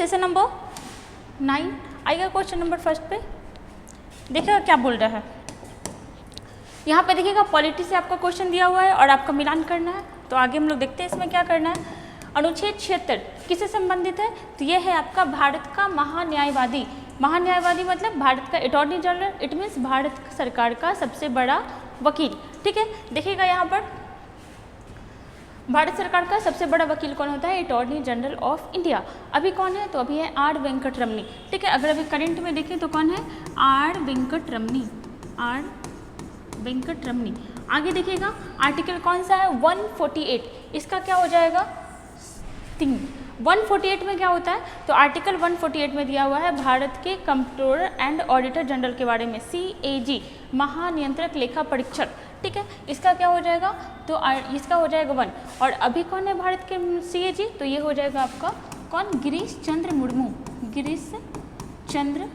Session number 9 आइएगा question number first पे। देखिएगा क्या बोल रहा है यहाँ पे। देखिएगा पॉलिटी से आपका क्वेश्चन दिया हुआ है और आपका मिलान करना है। तो आगे हम लोग देखते हैं इसमें क्या करना है। अनुच्छेद 76 किससे संबंधित है? तो ये है आपका भारत का महान्यायवादी। महान्यायवादी मतलब भारत का attorney general, it means Bharat सरकार का सबसे बड़ा वकील। ठीक है, देखिएगा यहाँ पर भारत सरकार का सबसे बड़ा वकील कौन होता है? Attorney general of India. अभी कौन है? तो अभी है आर वेंकटरमनी। ठीक है, अगर अभी करंट में देखें तो कौन है? आर वेंकटरमनी। आर वेंकटरमनी। आगे देखिएगा आर्टिकल कौन सा है? 148। इसका क्या हो जाएगा? 3। 148 में क्या होता है? तो आर्टिकल 148 में दिया हुआ है भारत के कंप्ट्रोलर एंड ऑडिटर जनरल के बारे में, CAG महानियंत्रक लेखा परीक्षक। ठीक है, इसका क्या हो जाएगा? तो इसका हो जाएगा 1। और अभी कौन है भारत के CAG? तो ये हो जाएगा आपका कौन? गिरीश चंद्र मुर्मू। गिरीश चंद्र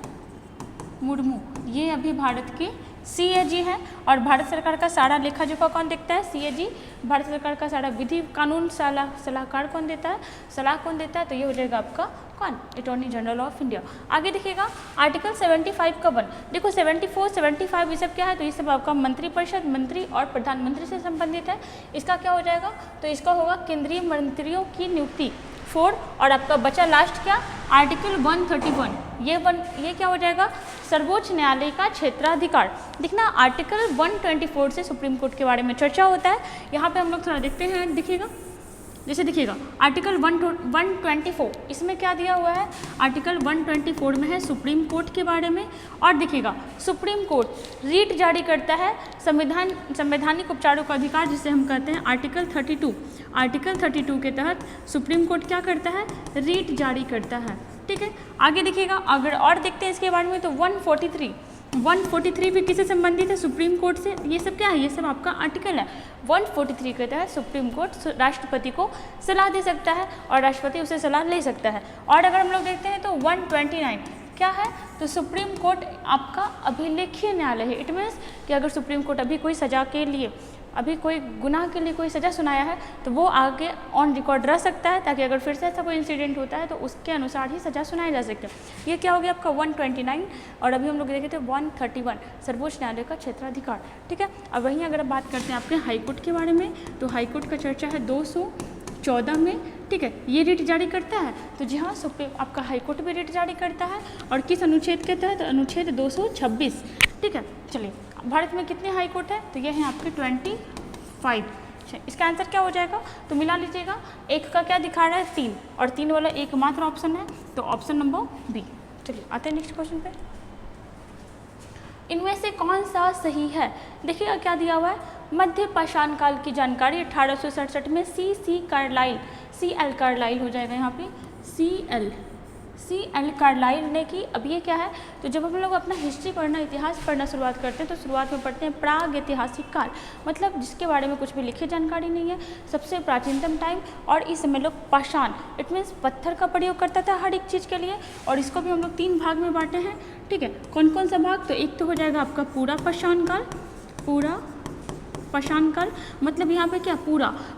मुर्मू ये अभी भारत के CAG है। और भारत सरकार का सारा लेखा जोखा कौन देखता है? CAG। भारत सरकार का सारा विधि कानून सलाहकार कौन देता है? सलाह कौन देता है? तो ये हो जाएगा आपका कौन? Attorney general of India. आगे देखिएगा आर्टिकल 75 का 1। देखो 74, 75 ये सब क्या है? तो ये सब आपका मंत्रिपरिषद, मंत्री और प्रधानमंत्री से संबंधित है। इसका क्या हो जाएगा? तो इसका होगा केंद्रीय मंत्रियों की नियुक्ति 4। और आपका बचा लास्ट क्या? आर्टिकल 131। ये क्या हो जाएगा? सर्वोच्च न्यायालय का क्षेत्राधिकार। देखना आर्टिकल 124 से सुप्रीम कोर्ट के बारे में चर्चा होता है। यहाँ पे हम लोग थोड़ा देखते हैं। देखिएगा जैसे देखिएगा आर्टिकल 124 इसमें क्या दिया हुआ है? आर्टिकल 124 में है सुप्रीम कोर्ट के बारे में। और देखिएगा सुप्रीम कोर्ट रीट जारी करता है संवैधानिक उपचारों का अधिकार जिसे हम कहते हैं आर्टिकल 32। आर्टिकल 32 के तहत सुप्रीम कोर्ट क्या करता है? रीट जारी करता है। ठीक है, आगे देखिएगा अगर और देखते हैं इसके बारे में तो 143 भी किससे संबंधित है? सुप्रीम कोर्ट से। ये सब क्या है? ये सब आपका आर्टिकल है। 143 के तहत सुप्रीम कोर्ट राष्ट्रपति को सलाह दे सकता है और राष्ट्रपति उसे सलाह ले सकता है। और अगर हम लोग देखते हैं तो 129 क्या है? तो सुप्रीम कोर्ट आपका अभिलेखीय न्यायालय है। इट मीन्स कि अगर सुप्रीम कोर्ट अभी कोई सजा के लिए, अभी कोई गुनाह के लिए कोई सज़ा सुनाया है तो वो आगे ऑन रिकॉर्ड रह सकता है, ताकि अगर फिर से ऐसा कोई इंसिडेंट होता है तो उसके अनुसार ही सज़ा सुनाई जा सकती है। ये क्या हो गया आपका 129। और अभी हम लोग देखे थे 131 सर्वोच्च न्यायालय का क्षेत्राधिकार। ठीक है, अब वहीं अगर हम बात करते हैं आपके हाईकोर्ट के बारे में तो हाईकोर्ट का चर्चा है 214 में। ठीक है, ये रीट जारी करता है। तो जी हाँ, आपका हाईकोर्ट भी रीट जारी करता है। और किस अनुच्छेद के तहत? अनुच्छेद 226। ठीक है, चलिए भारत में कितने हाई कोर्ट है? तो ये हैं आपके 25। इसका आंसर क्या हो जाएगा? तो मिला लीजिएगा। एक का क्या दिखा रहा है? 3। और 3 वाला एकमात्र ऑप्शन है, तो ऑप्शन नंबर बी। चलिए आते हैं नेक्स्ट क्वेश्चन पे। इनमें से कौन सा सही है? देखिएगा क्या दिया हुआ है। मध्य पाषाण काल की जानकारी 1867 में CL कार्लाइल हो जाएगा यहाँ पे। CL कार्लाइल ने की। अब ये क्या है? तो जब हम लोग अपना हिस्ट्री पढ़ना, इतिहास पढ़ना शुरुआत करते हैं तो शुरुआत में पढ़ते हैं प्राग ऐतिहासिक काल, मतलब जिसके बारे में कुछ भी लिखित जानकारी नहीं है, सबसे प्राचीनतम टाइम। और इस समय लोग पाषाण इट मीन्स पत्थर का प्रयोग करता था हर एक चीज़ के लिए। और इसको भी हम लोग 3 भाग में बांटे हैं। ठीक है, कौन कौन सा भाग? तो एक तो हो जाएगा आपका पूरा पाषाण काल। पूरा पाषाण काल मतलब यहाँ पे क्या?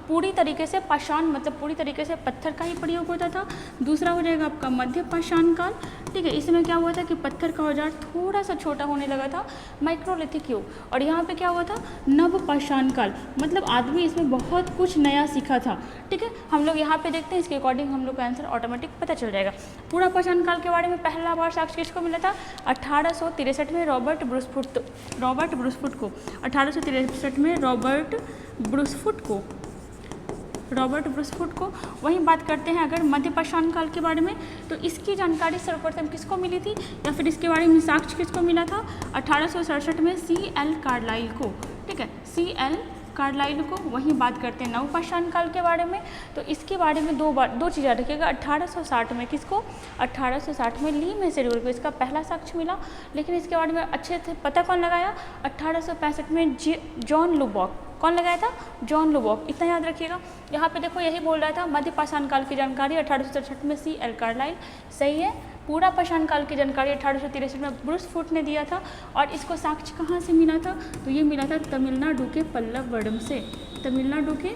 पूरी तरीके से पाषाण मतलब पूरी तरीके से पत्थर का ही प्रयोग होता था। दूसरा हो जाएगा आपका मध्य पाषाण काल। ठीक है, इसमें क्या हुआ था कि पत्थर का औजार थोड़ा सा छोटा होने लगा था, माइक्रोलिथिक युग। और यहाँ पे क्या हुआ था? नव पाषाण काल मतलब आदमी इसमें बहुत कुछ नया सीखा था। ठीक है, हम लोग यहाँ पे देखते हैं, इसके अकॉर्डिंग हम लोग का आंसर ऑटोमेटिक पता चल जाएगा। पूरा पाषाण काल के बारे में पहला बार साक्ष्य किसको मिला था? 1863 में रॉबर्ट ब्रूसफुट को। 1863 में रॉबर्ट ब्रूसफुट को। वहीं बात करते हैं अगर मध्य पाषाण काल के बारे में, तो इसकी जानकारी सर्वप्रथम किसको मिली थी या फिर इसके बारे में साक्ष्य किसको मिला था? 1867 में CL कार्लाइल को। ठीक है, CL कार्लाइल को। वहीं बात करते हैं नवपाषाण काल के बारे में, तो इसके बारे में दो चीज़ें रखिएगा। 1860 में किसको? 1860 में ली मेसेड्यूर को इसका पहला साक्ष्य मिला। लेकिन इसके बारे में अच्छे से पता कौन लगाया? 1865 में जॉन लुबॉक। कौन लगाया था? John Lubbock. इतना याद रखिएगा। यहाँ पे देखो यही बोल रहा था मध्य पाषाण काल की जानकारी 1867 में CL कार्लाइल। सही है। पूरा पाषाण काल की जानकारी 1863 में ब्रूसफुट ने दिया था। और इसको साक्ष्य कहाँ से मिला था? तो ये मिला था तमिलनाडु के पल्लवगढ़ से। तमिलनाडु के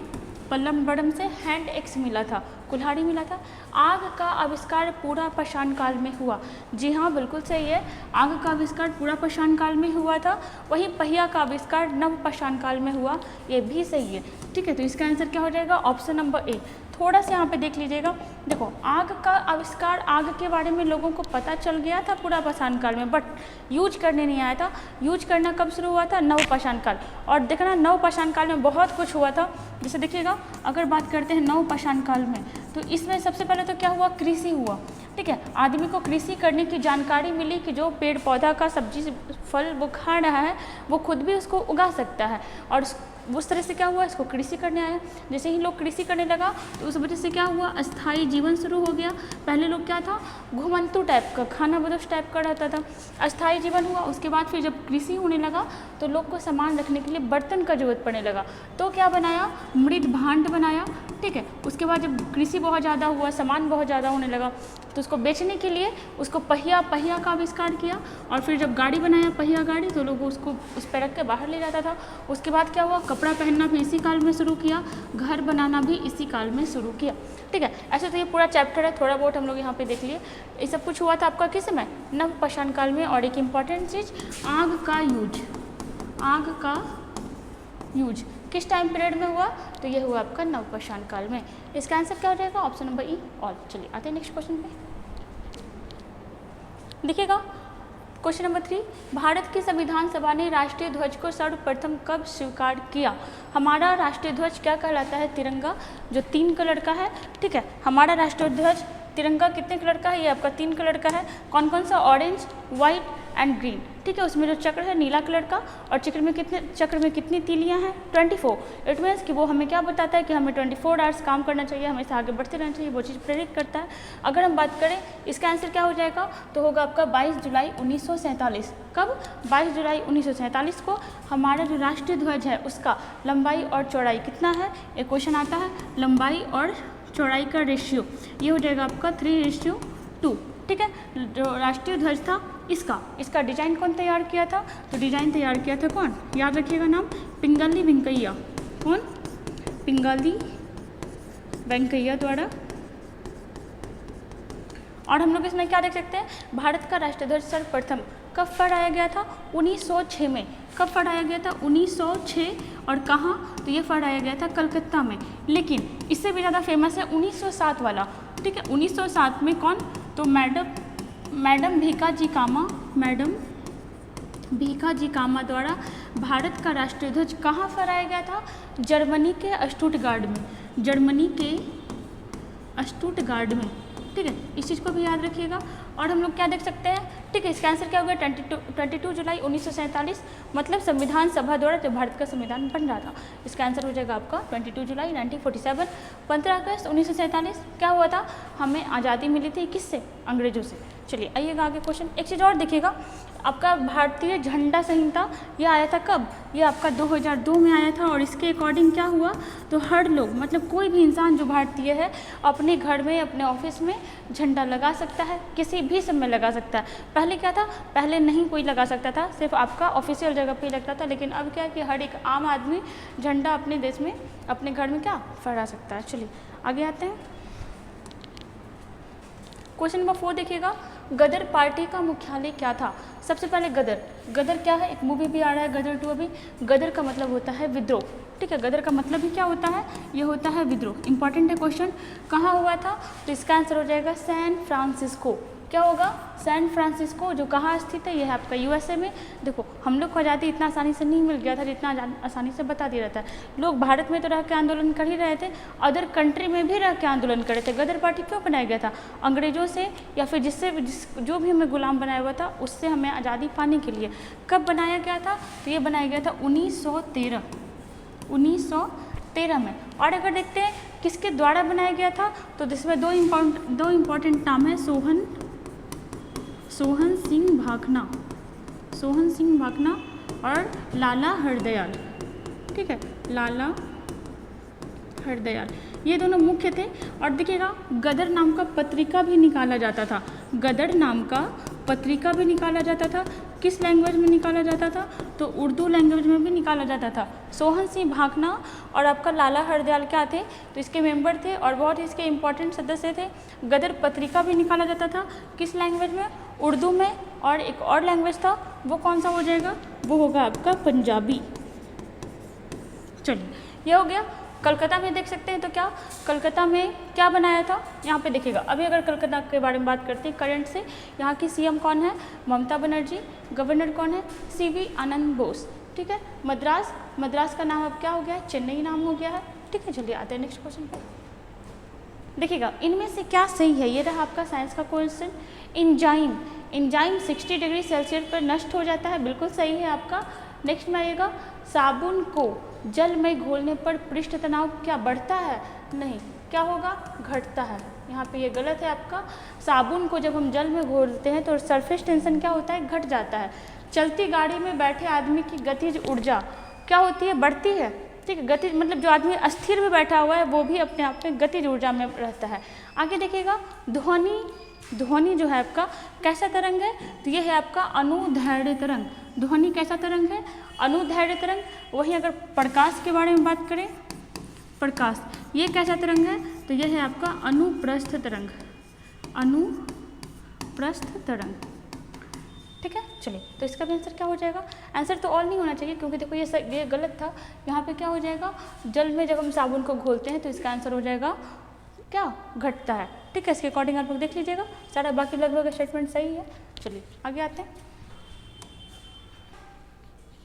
पल्लवगढ़ से हैंड एक्स मिला था। कुल्हाड़ी मिला था। आग का आविष्कार पूरा पाषाण काल में हुआ। जी हाँ, बिल्कुल सही है, आग का आविष्कार पूरा पाषाण काल में हुआ था। वही पहिया का आविष्कार नव पाषाण काल में हुआ, ये भी सही है। ठीक है, तो इसका आंसर क्या हो जाएगा? Option number A. थोड़ा सा यहाँ पे देख लीजिएगा, देखो आग का आविष्कार, आग के बारे में लोगों को पता चल गया था पूरा पाषाण काल में, बट यूज करने नहीं आया था। यूज करना कब शुरू हुआ था? नव पाषाण काल। और देखना नव पाषाण काल में बहुत कुछ हुआ था। जैसे देखिएगा, अगर बात करते हैं नव पाषाण काल में, तो इसमें सबसे पहले तो क्या हुआ? कृषि हुआ। ठीक है, आदमी को कृषि करने की जानकारी मिली कि जो पेड़ पौधा का सब्जी फल वो खा रहा है, वो खुद भी उसको उगा सकता है। और उस तरह से क्या हुआ? इसको कृषि करने आया। जैसे ही लोग कृषि करने लगा तो उस वजह से क्या हुआ? अस्थाई जीवन शुरू हो गया। पहले लोग क्या था? घुमंतु टाइप का, खाना बदोश टाइप का रहता था। अस्थाई जीवन हुआ। उसके बाद फिर जब कृषि होने लगा तो लोग को सामान रखने के लिए बर्तन का जरूरत पड़ने लगा, तो क्या बनाया? मृद भांड बनाया। ठीक है, उसके बाद जब कृषि बहुत ज़्यादा हुआ, सामान बहुत ज़्यादा होने लगा, तो उसको बेचने के लिए उसको पहिया का आविष्कार किया। और फिर जब गाड़ी बनाया, पहिया गाड़ी, तो लोग उसको उस पर रख के बाहर ले जाता था। उसके बाद क्या हुआ? कपड़ा पहनना भी इसी काल में शुरू किया, घर बनाना भी इसी काल में शुरू किया। ठीक है, ऐसे तो ये पूरा चैप्टर है, थोड़ा बहुत हम लोग यहाँ पे देख लिए। ये सब कुछ हुआ था आपका किस में? नव पाषाण काल में। और एक इम्पॉर्टेंट चीज़, आग का यूज, आग का यूज किस टाइम पीरियड में हुआ? तो ये हुआ आपका नव पाषाण काल में। इसका आंसर क्या हो जाएगा? ऑप्शन नंबर ई, ऑल। चलिए आते हैं नेक्स्ट क्वेश्चन पे। देखिएगा, क्वेश्चन नंबर 3, भारत की संविधान सभा ने राष्ट्रीय ध्वज को सर्वप्रथम कब स्वीकार किया? हमारा राष्ट्रीय ध्वज क्या कहलाता है? तिरंगा, जो 3 कलर का है। ठीक है, हमारा राष्ट्रीय ध्वज तिरंगा कितने कलर का है? ये आपका 3 कलर का है। कौन कौन सा? Orange, white and green. ठीक है, उसमें जो चक्र है नीला कलर का, और चक्र में कितनी तीलियां हैं? 24। इट मीन्स कि वो हमें क्या बताता है कि हमें 24 आवर्स काम करना चाहिए, हमेशा आगे बढ़ते रहना चाहिए, वो चीज़ प्रेरित करता है। अगर हम बात करें, इसका आंसर क्या हो जाएगा? तो होगा आपका 22 जुलाई 1947। कब? 22 जुलाई 1947 को हमारा जो राष्ट्रीय ध्वज है उसका लंबाई और चौड़ाई कितना है? एक क्वेश्चन आता है, लंबाई और चौड़ाई का रेशियो ये हो जाएगा आपका 3:2। ठीक है, जो राष्ट्रीय ध्वज था इसका डिजाइन कौन तैयार किया था? तो डिजाइन तैयार किया था कौन? याद रखिएगा नाम, पिंगली वेंकैया। कौन? पिंगली वेंकैया द्वारा। और हम लोग इसमें क्या देख सकते हैं? भारत का राष्ट्रीय ध्वज सर्वप्रथम कब फहराया गया था? 1906 में। कब फहराया गया था? 1906। और कहाँ? तो ये फहराया गया था कलकत्ता में। लेकिन इससे भी ज़्यादा फेमस है 1907 वाला। ठीक है, 1907 में कौन? तो मैडम भीखा जी कामा द्वारा भारत का राष्ट्रीय ध्वज कहाँ फहराया गया था? जर्मनी के स्टुटगार्ड में। जर्मनी के स्टुटगार्ड में। ठीक है, इस चीज़ को भी याद रखिएगा। और हम लोग क्या देख सकते हैं? ठीक है, इसका आंसर क्या होगा? 22 जुलाई 1947, मतलब संविधान सभा द्वारा जब भारत का संविधान बन रहा था। इसका आंसर हो जाएगा आपका 22 जुलाई 1947। 15 अगस्त 1947 क्या हुआ था? हमें आज़ादी मिली थी किससे? अंग्रेजों से। चलिए आइएगा आगे क्वेश्चन। एक चीज़ और देखिएगा, आपका भारतीय झंडा संहिता ये आया था कब? ये आपका 2002 में आया था। और इसके अकॉर्डिंग क्या हुआ? तो हर लोग, मतलब कोई भी इंसान जो भारतीय है, अपने घर में, अपने ऑफिस में झंडा लगा सकता है, किसी भी समय लगा सकता है। पहले क्या था? पहले नहीं कोई लगा सकता था, सिर्फ आपका ऑफिशियल जगह पे लगता था। लेकिन अब क्या है कि हर एक आम आदमी झंडा अपने देश में, अपने घर में क्या फहरा सकता है। चलिए आगे आते हैं। क्वेश्चन नंबर 4 देखिएगा, गदर पार्टी का मुख्यालय क्या था? सबसे पहले गदर क्या है? एक मूवी भी आ रहा है गदर 2 अभी। गदर का मतलब होता है विद्रोह। ठीक है, गदर का मतलब भी क्या होता है? ये होता है विद्रोह। इंपॉर्टेंट है क्वेश्चन। कहाँ हुआ था? तो इसका आंसर हो जाएगा सैन फ्रांसिस्को। क्या होगा? सैन फ्रांसिस्को, जो कहाँ स्थित है? यह है आपका यूएसए में। देखो, हम लोग को आज़ादी इतना आसानी से नहीं मिल गया था जितना आसानी से बता दिया जाता है। लोग भारत में तो रह के आंदोलन कर ही रहे थे, अदर कंट्री में भी रह के आंदोलन कर रहे थे। गदर पार्टी क्यों बनाया गया था? अंग्रेजों से या फिर जो भी हमें गुलाम बनाया हुआ था उससे हमें आज़ादी पाने के लिए। कब बनाया गया था? तो ये बनाया गया था 1913 में। और अगर देखते हैं किसके द्वारा बनाया गया था, तो जिसमें दो इम्पॉर्टेंट नाम है, सोहन सिंह भाकना और लाला हरदयाल। ठीक है, लाला हरदयाल, ये दोनों मुख्य थे। और देखिएगा, गदर नाम का पत्रिका भी निकाला जाता था। गदर नाम का पत्रिका भी निकाला जाता था। किस लैंग्वेज में निकाला जाता था? तो उर्दू लैंग्वेज में भी निकाला जाता था। सोहन सिंह भाखना और आपका लाला हरदयाल क्या थे? तो इसके मेंबर थे और बहुत इसके इम्पोर्टेंट सदस्य थे। गदर पत्रिका भी निकाला जाता था। किस लैंग्वेज में? उर्दू में। और एक और लैंग्वेज था, वो कौन सा हो जाएगा? वो होगा आपका पंजाबी। चलिए, ये हो गया। कलकत्ता में देख सकते हैं तो क्या कलकत्ता में क्या बनाया था? यहाँ पे देखिएगा। अभी अगर कलकत्ता के बारे में बात करते हैं करंट से, यहाँ की सीएम कौन है? ममता बनर्जी। गवर्नर कौन है? सीवी आनंद बोस। ठीक है। मद्रास का नाम अब क्या हो गया है? चेन्नई नाम हो गया है। ठीक है, चलिए आते हैं नेक्स्ट क्वेश्चन पर। देखिएगा, इनमें से क्या सही है? ये रहा आपका साइंस का क्वेश्चन। इंजाइम 60 डिग्री सेल्सियस पर नष्ट हो जाता है, बिल्कुल सही है आपका। नेक्स्ट में आइएगा, साबुन को जल में घोलने पर पृष्ठ तनाव क्या बढ़ता है? नहीं, क्या होगा? घटता है। यहाँ पे ये गलत है आपका। साबुन को जब हम जल में घोलते हैं तो सरफेस टेंशन क्या होता है? घट जाता है। चलती गाड़ी में बैठे आदमी की गतिज ऊर्जा क्या होती है? बढ़ती है। ठीक है, गतिज मतलब जो आदमी अस्थिर में बैठा हुआ है वो भी अपने आप में गतिज ऊर्जा में रहता है। आगे देखिएगा, ध्वनि जो है आपका कैसा तरंग है? तो ये है आपका अनुदैर्घ्य तरंग। ध्वनि कैसा तरंग है? अनुदैर्घ्य तरंग। वहीं अगर प्रकाश के बारे में बात करें, प्रकाश ये कैसा तरंग है? तो ये है आपका अनुप्रस्थ तरंग। अनुप्रस्थ तरंग। ठीक है, चलिए, तो इसका भी आंसर क्या हो जाएगा? आंसर तो ऑल नहीं होना चाहिए क्योंकि देखो ये गलत था। यहाँ पे क्या हो जाएगा? जल में जब हम साबुन को घोलते हैं तो इसका आंसर हो जाएगा क्या? घटता है। ठीक है, इसके अकॉर्डिंग आप लोग देख लीजिएगा, सारा बाकी लगभग स्टेटमेंट सही है। चलिए आगे आते हैं।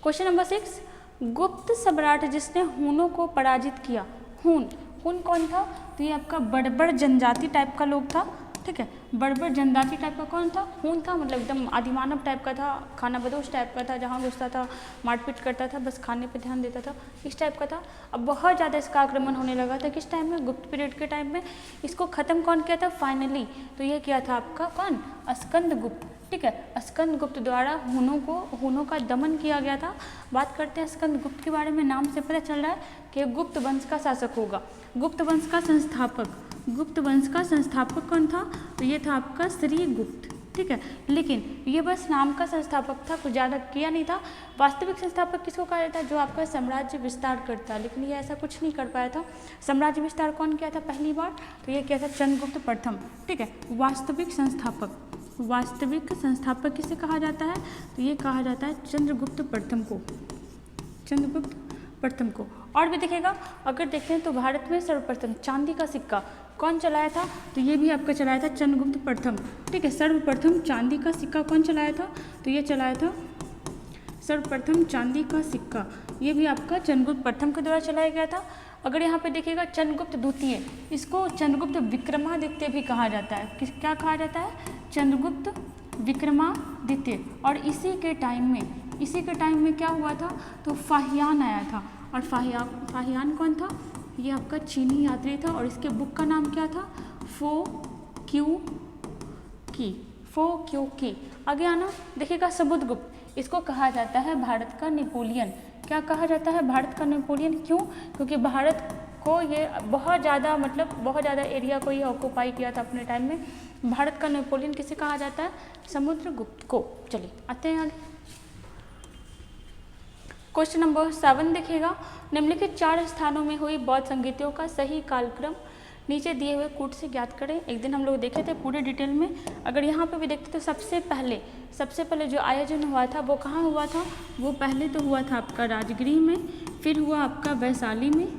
क्वेश्चन नंबर 6, गुप्त सम्राट जिसने हूनों को पराजित किया। हून कौन था? तो ये आपका बड़बड़ जनजाति टाइप का लोग था। ठीक है, बड़बड़ जनजाति टाइप का कौन था? हून था, मतलब एकदम आदिमानव टाइप का था, खाना बदोश टाइप का था, जहाँ घुसता था मारपीट करता था, बस खाने पे ध्यान देता था, इस टाइप का था। अब बहुत ज़्यादा इसका आक्रमण होने लगा था। किस टाइम में? गुप्त पीरियड के टाइम में। इसको ख़त्म कौन किया था फाइनली? तो ये किया था आपका कौन? स्कंदगुप्त। ठीक है, स्कंदगुप्त द्वारा हूनों का दमन किया गया था। बात करते हैं स्कंदगुप्त के बारे में। नाम से पता चल रहा है कि गुप्त वंश का शासक होगा। गुप्त वंश का संस्थापक कौन था? तो ये था आपका श्रीगुप्त। ठीक है, लेकिन ये बस नाम का संस्थापक था, कुछ ज़्यादा किया नहीं था। वास्तविक संस्थापक किसको कहा जाता है? जो आपका साम्राज्य विस्तार करता है, लेकिन ये ऐसा कुछ नहीं कर पाया था। साम्राज्य विस्तार कौन किया था पहली बार? तो ये किया था चंद्रगुप्त प्रथम। ठीक है, वास्तविक संस्थापक किसे कहा जाता है? तो ये कहा जाता है चंद्रगुप्त प्रथम को। और भी देखिएगा, अगर देखें तो भारत में सर्वप्रथम चांदी का सिक्का कौन चलाया था? तो ये भी आपका चलाया था चंद्रगुप्त प्रथम। ठीक है, सर्वप्रथम चांदी का सिक्का कौन चलाया था? तो ये चलाया था सर्वप्रथम चांदी का सिक्का, ये भी आपका चंद्रगुप्त प्रथम के द्वारा चलाया गया था। अगर यहाँ पे देखिएगा चंद्रगुप्त द्वितीय, इसको चंद्रगुप्त विक्रमादित्य भी कहा जाता है। क्या कहा जाता है? चंद्रगुप्त विक्रमादित्य। और इसी के टाइम में क्या हुआ था? तो फाहियान आया था। और फाहियान कौन था? ये आपका चीनी यात्री था और इसके बुक का नाम क्या था? फो क्यू की। आगे आना, देखिएगा समुद्रगुप्त, इसको कहा जाता है भारत का नेपोलियन। क्या कहा जाता है? भारत का नेपोलियन। क्यों? क्योंकि भारत को ये बहुत ज़्यादा एरिया को ये ऑक्यूपाई किया था अपने टाइम में। भारत का नेपोलियन किसे कहा जाता है? समुद्रगुप्त को। चलिए आते हैं आगे। क्वेश्चन नंबर 7 देखिएगा, निम्नलिखित 4 स्थानों में हुई बौद्ध संगीतियों का सही कालक्रम नीचे दिए हुए कूट से ज्ञात करें। एक दिन हम लोग देखे थे पूरे डिटेल में। अगर यहाँ पे भी देखते तो सबसे पहले जो आयोजन हुआ था वो कहाँ हुआ था? वो पहले तो हुआ था आपका राजगृह में, फिर हुआ आपका वैशाली में।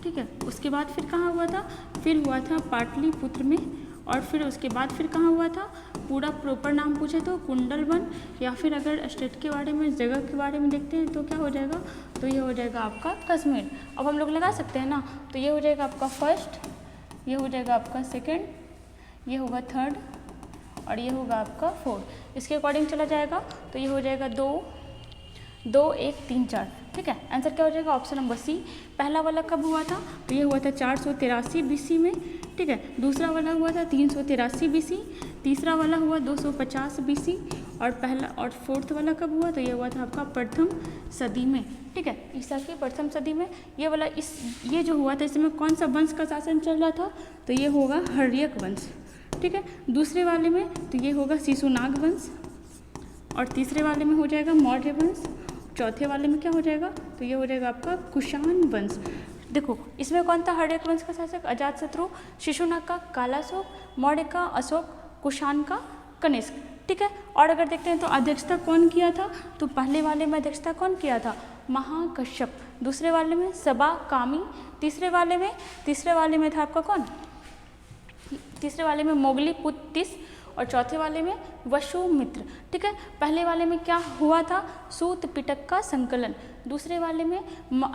ठीक है, उसके बाद फिर कहाँ हुआ था? फिर हुआ था पाटलिपुत्र में। और फिर उसके बाद फिर कहाँ हुआ था? पूरा प्रॉपर नाम पूछे तो कुंडलवन, या फिर अगर स्टेट के बारे में, जगह के बारे में देखते हैं तो क्या हो जाएगा? तो ये हो जाएगा आपका कश्मीर। अब हम लोग लगा सकते हैं ना, तो ये हो जाएगा आपका फर्स्ट, ये हो जाएगा आपका सेकंड, ये होगा थर्ड और ये होगा आपका फोर्थ। इसके अकॉर्डिंग चला जाएगा तो ये हो जाएगा 2, 1, 3, 4। ठीक है, आंसर क्या हो जाएगा? Option number C. पहला वाला कब हुआ था? तो ये हुआ था 483 BC में। ठीक है, दूसरा वाला हुआ था 383 BC, तीसरा वाला हुआ 250 BC और फोर्थ वाला कब हुआ? तो ये हुआ था आपका प्रथम सदी में। ठीक है, ईसा की प्रथम सदी में ये वाला ये जो हुआ था इसमें कौन सा वंश का शासन चल रहा था? तो ये होगा हर्यक वंश। ठीक है। दूसरे वाले में तो ये होगा शिशुनाग वंश, और तीसरे वाले में हो जाएगा मौर्य वंश, चौथे वाले में क्या हो जाएगा, तो ये हो जाएगा आपका कुषाण वंश। देखो इसमें कौन था हर्यक वंश का शासक, अजातशत्रु, शिशुनाग का कालाशोक, मौर्य का अशोक, कुषाण का कनिष्क, ठीक है। और अगर देखते हैं तो अध्यक्षता कौन किया था, तो पहले वाले में अध्यक्षता कौन किया था, महाकश्यप, दूसरे वाले में सबाकामी, तीसरे वाले में था आपका कौन, तीसरे वाले में मोगलीपुत्तिस, और चौथे वाले में वसुमित्र, ठीक है। पहले वाले में क्या हुआ था, सूत पिटक का संकलन, दूसरे वाले में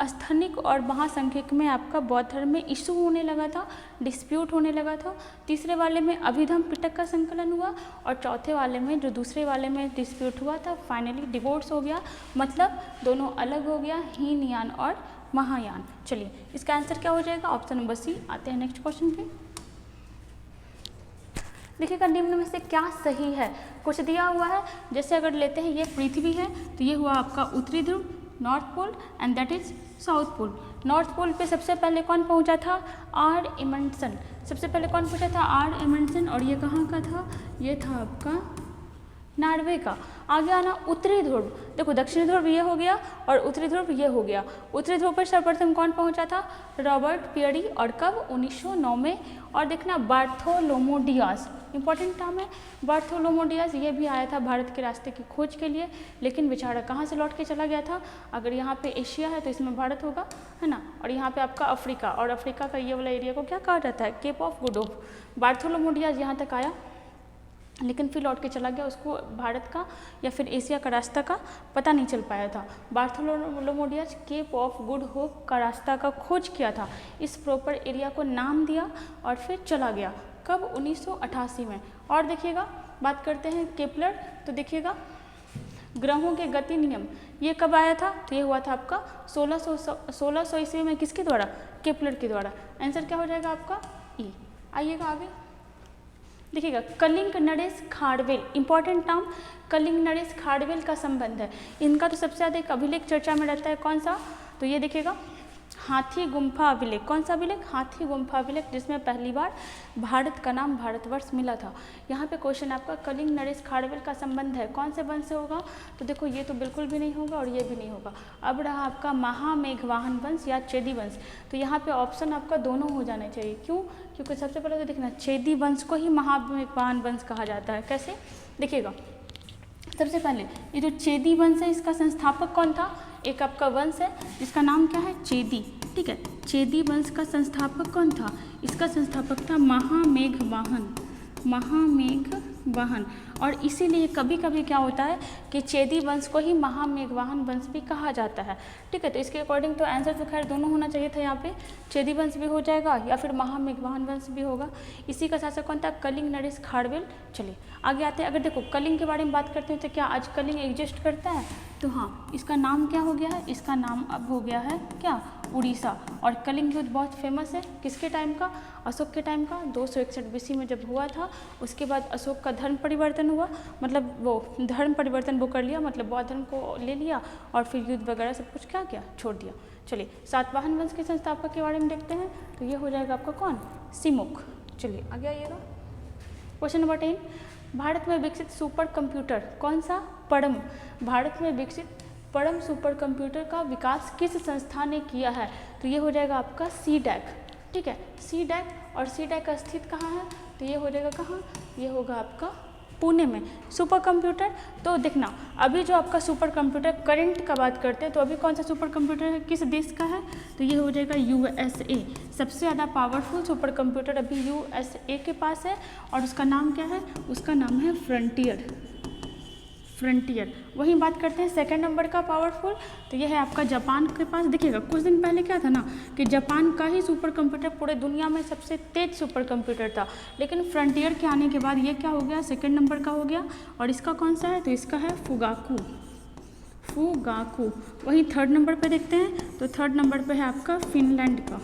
स्थनिक और महासंख्यक में आपका बौद्ध धर्म में इशू होने लगा था, डिस्प्यूट होने लगा था, तीसरे वाले में अभिधम पिटक का संकलन हुआ, और चौथे वाले में जो दूसरे वाले में डिस्प्यूट हुआ था फाइनली डिवोर्स हो गया, मतलब दोनों अलग हो गया, हीनयान और महायान। चलिए इसका आंसर क्या हो जाएगा, ऑप्शन नंबर सी। आते हैं नेक्स्ट क्वेश्चन पे। देखिएगा निम्न में से क्या सही है, कुछ दिया हुआ है, जैसे अगर लेते हैं ये पृथ्वी है तो ये हुआ आपका उत्तरी ध्रुव, north pole, and that is south pole. North pole पे सबसे पहले कौन पहुंचा था, आर एमंडसन, सबसे पहले कौन पहुंचा था, आर एमंडसन, और ये कहाँ का था, ये था आपका नॉर्वे का। आगे आना उत्तरी ध्रुव, देखो दक्षिणी ध्रुव ये हो गया और उत्तरी ध्रुव ये हो गया। उत्तरी ध्रुव पर सर्वप्रथम कौन पहुंचा था, रॉबर्ट पियरी, और कब, 1909 में। और देखना बार्थोलोमो डियास, इंपॉर्टेंट नाम है बार्थोलोमो डियास, ये भी आया था भारत के रास्ते की खोज के लिए, लेकिन बेचारा कहाँ से लौट के चला गया था, अगर यहाँ पे एशिया है तो इसमें भारत होगा, है ना, और यहाँ पे आपका अफ्रीका, और अफ्रीका का ये वाला एरिया को क्या कहा जाता है, Cape of Good Hope. Bartholomew Dias यहाँ तक आया लेकिन फिर लौट के चला गया, उसको भारत का या फिर एशिया का रास्ता का पता नहीं चल पाया था। Bartholomew Dias Cape of Good Hope का रास्ता का खोज किया था, इस प्रॉपर एरिया को नाम दिया और फिर चला गया, कब, 1988 में। और देखिएगा बात करते हैं केपलर, तो देखिएगा ग्रहों के गति नियम ये कब आया था, तो ये हुआ था आपका 1600 ईस्वी में, किसके द्वारा, केपलर के द्वारा। आंसर क्या हो जाएगा आपका ई। आइएगा आगे देखिएगा कलिंग नरेश खारवेल, इंपॉर्टेंट नाम, कलिंग नरेश खारवेल का संबंध है, इनका तो सबसे ज़्यादा एक अभिलेख चर्चा में रहता है, कौन सा, तो ये देखिएगा हाथी गुम्फा अभिलेख, कौन सा अभिलेख, हाथी गुम्फा अभिलेख, जिसमें पहली बार भारत का नाम भारतवर्ष मिला था। यहाँ पे क्वेश्चन आपका कलिंग नरेश खारवेल का संबंध है, कौन से वंश से होगा, तो देखो ये तो बिल्कुल भी नहीं होगा और ये भी नहीं होगा। अब रहा आपका महामेघवाहन वंश या चेदी वंश, तो यहाँ पे ऑप्शन आपका दोनों हो जाने चाहिए, क्यों, क्योंकि सबसे पहले तो देखना चेदी वंश को ही महामेघवाहन वंश कहा जाता है। कैसे, देखिएगा सबसे पहले ये जो चेदी वंश है इसका संस्थापक कौन था, एक आपका वंश है जिसका नाम क्या है, चेदी, ठीक है। चेदी वंश का संस्थापक कौन था, इसका संस्थापक था महामेघवाहन, महामेघवाहन। और इसीलिए कभी कभी क्या होता है कि चेदी वंश को ही महामेघवाहन वंश भी कहा जाता है, ठीक है। तो इसके अकॉर्डिंग तो आंसर तो खैर दोनों होना चाहिए था, यहाँ पे चेदी वंश भी हो जाएगा या फिर महामेघवाहन वंश भी होगा। इसी का शासक कौन था, कलिंग नरेश खारवेल। चलिए आगे आते हैं। अगर देखो कलिंग के बारे में बात करते हैं तो क्या आज कलिंग एग्जिस्ट करता है, तो हाँ, इसका नाम क्या हो गया है, इसका नाम अब हो गया है क्या, उड़ीसा। और कलिंग युद्ध बहुत फेमस है, किसके टाइम का, अशोक के टाइम का, 261 BC में जब हुआ था। उसके बाद अशोक का धर्म परिवर्तन हुआ, मतलब वो धर्म परिवर्तन वो कर लिया, मतलब बौद्ध धर्म को ले लिया और फिर युद्ध वगैरह सब कुछ क्या किया, छोड़ दिया। चलिए सातवाहन वंश के संस्थापक के बारे में देखते हैं, तो ये हो जाएगा आपका कौन, सिमुक। चलिए आगे आइएगा, क्वेश्चन नंबर 10, भारत में विकसित सुपर कंप्यूटर कौन सा, परम। भारत में विकसित परम सुपर कंप्यूटर का विकास किस संस्था ने किया है, तो ये हो जाएगा आपका सीडैक, ठीक है, सीडैक। और सीडैक का स्थित कहाँ है, तो ये हो जाएगा कहाँ, ये होगा आपका पुणे में। सुपर कंप्यूटर तो देखना अभी जो आपका सुपर कंप्यूटर करंट का बात करते हैं तो अभी कौन सा सुपर कंप्यूटर है, किस देश का है, तो ये हो जाएगा USA। सबसे ज़्यादा पावरफुल सुपर कंप्यूटर अभी USA के पास है और उसका नाम क्या है, उसका नाम है फ्रंटियर, फ्रंटियर। वहीं बात करते हैं सेकंड नंबर का पावरफुल, तो ये है आपका जापान के पास। देखिएगा कुछ दिन पहले क्या था ना कि जापान का ही सुपर कंप्यूटर पूरे दुनिया में सबसे तेज सुपर कंप्यूटर था, लेकिन फ्रंटियर के आने के बाद ये क्या हो गया, सेकंड नंबर का हो गया। और इसका कौन सा है, तो इसका है फुगाकू, फुगाकू। वहीं थर्ड नंबर पे देखते हैं, तो थर्ड नंबर पे है आपका फिनलैंड का,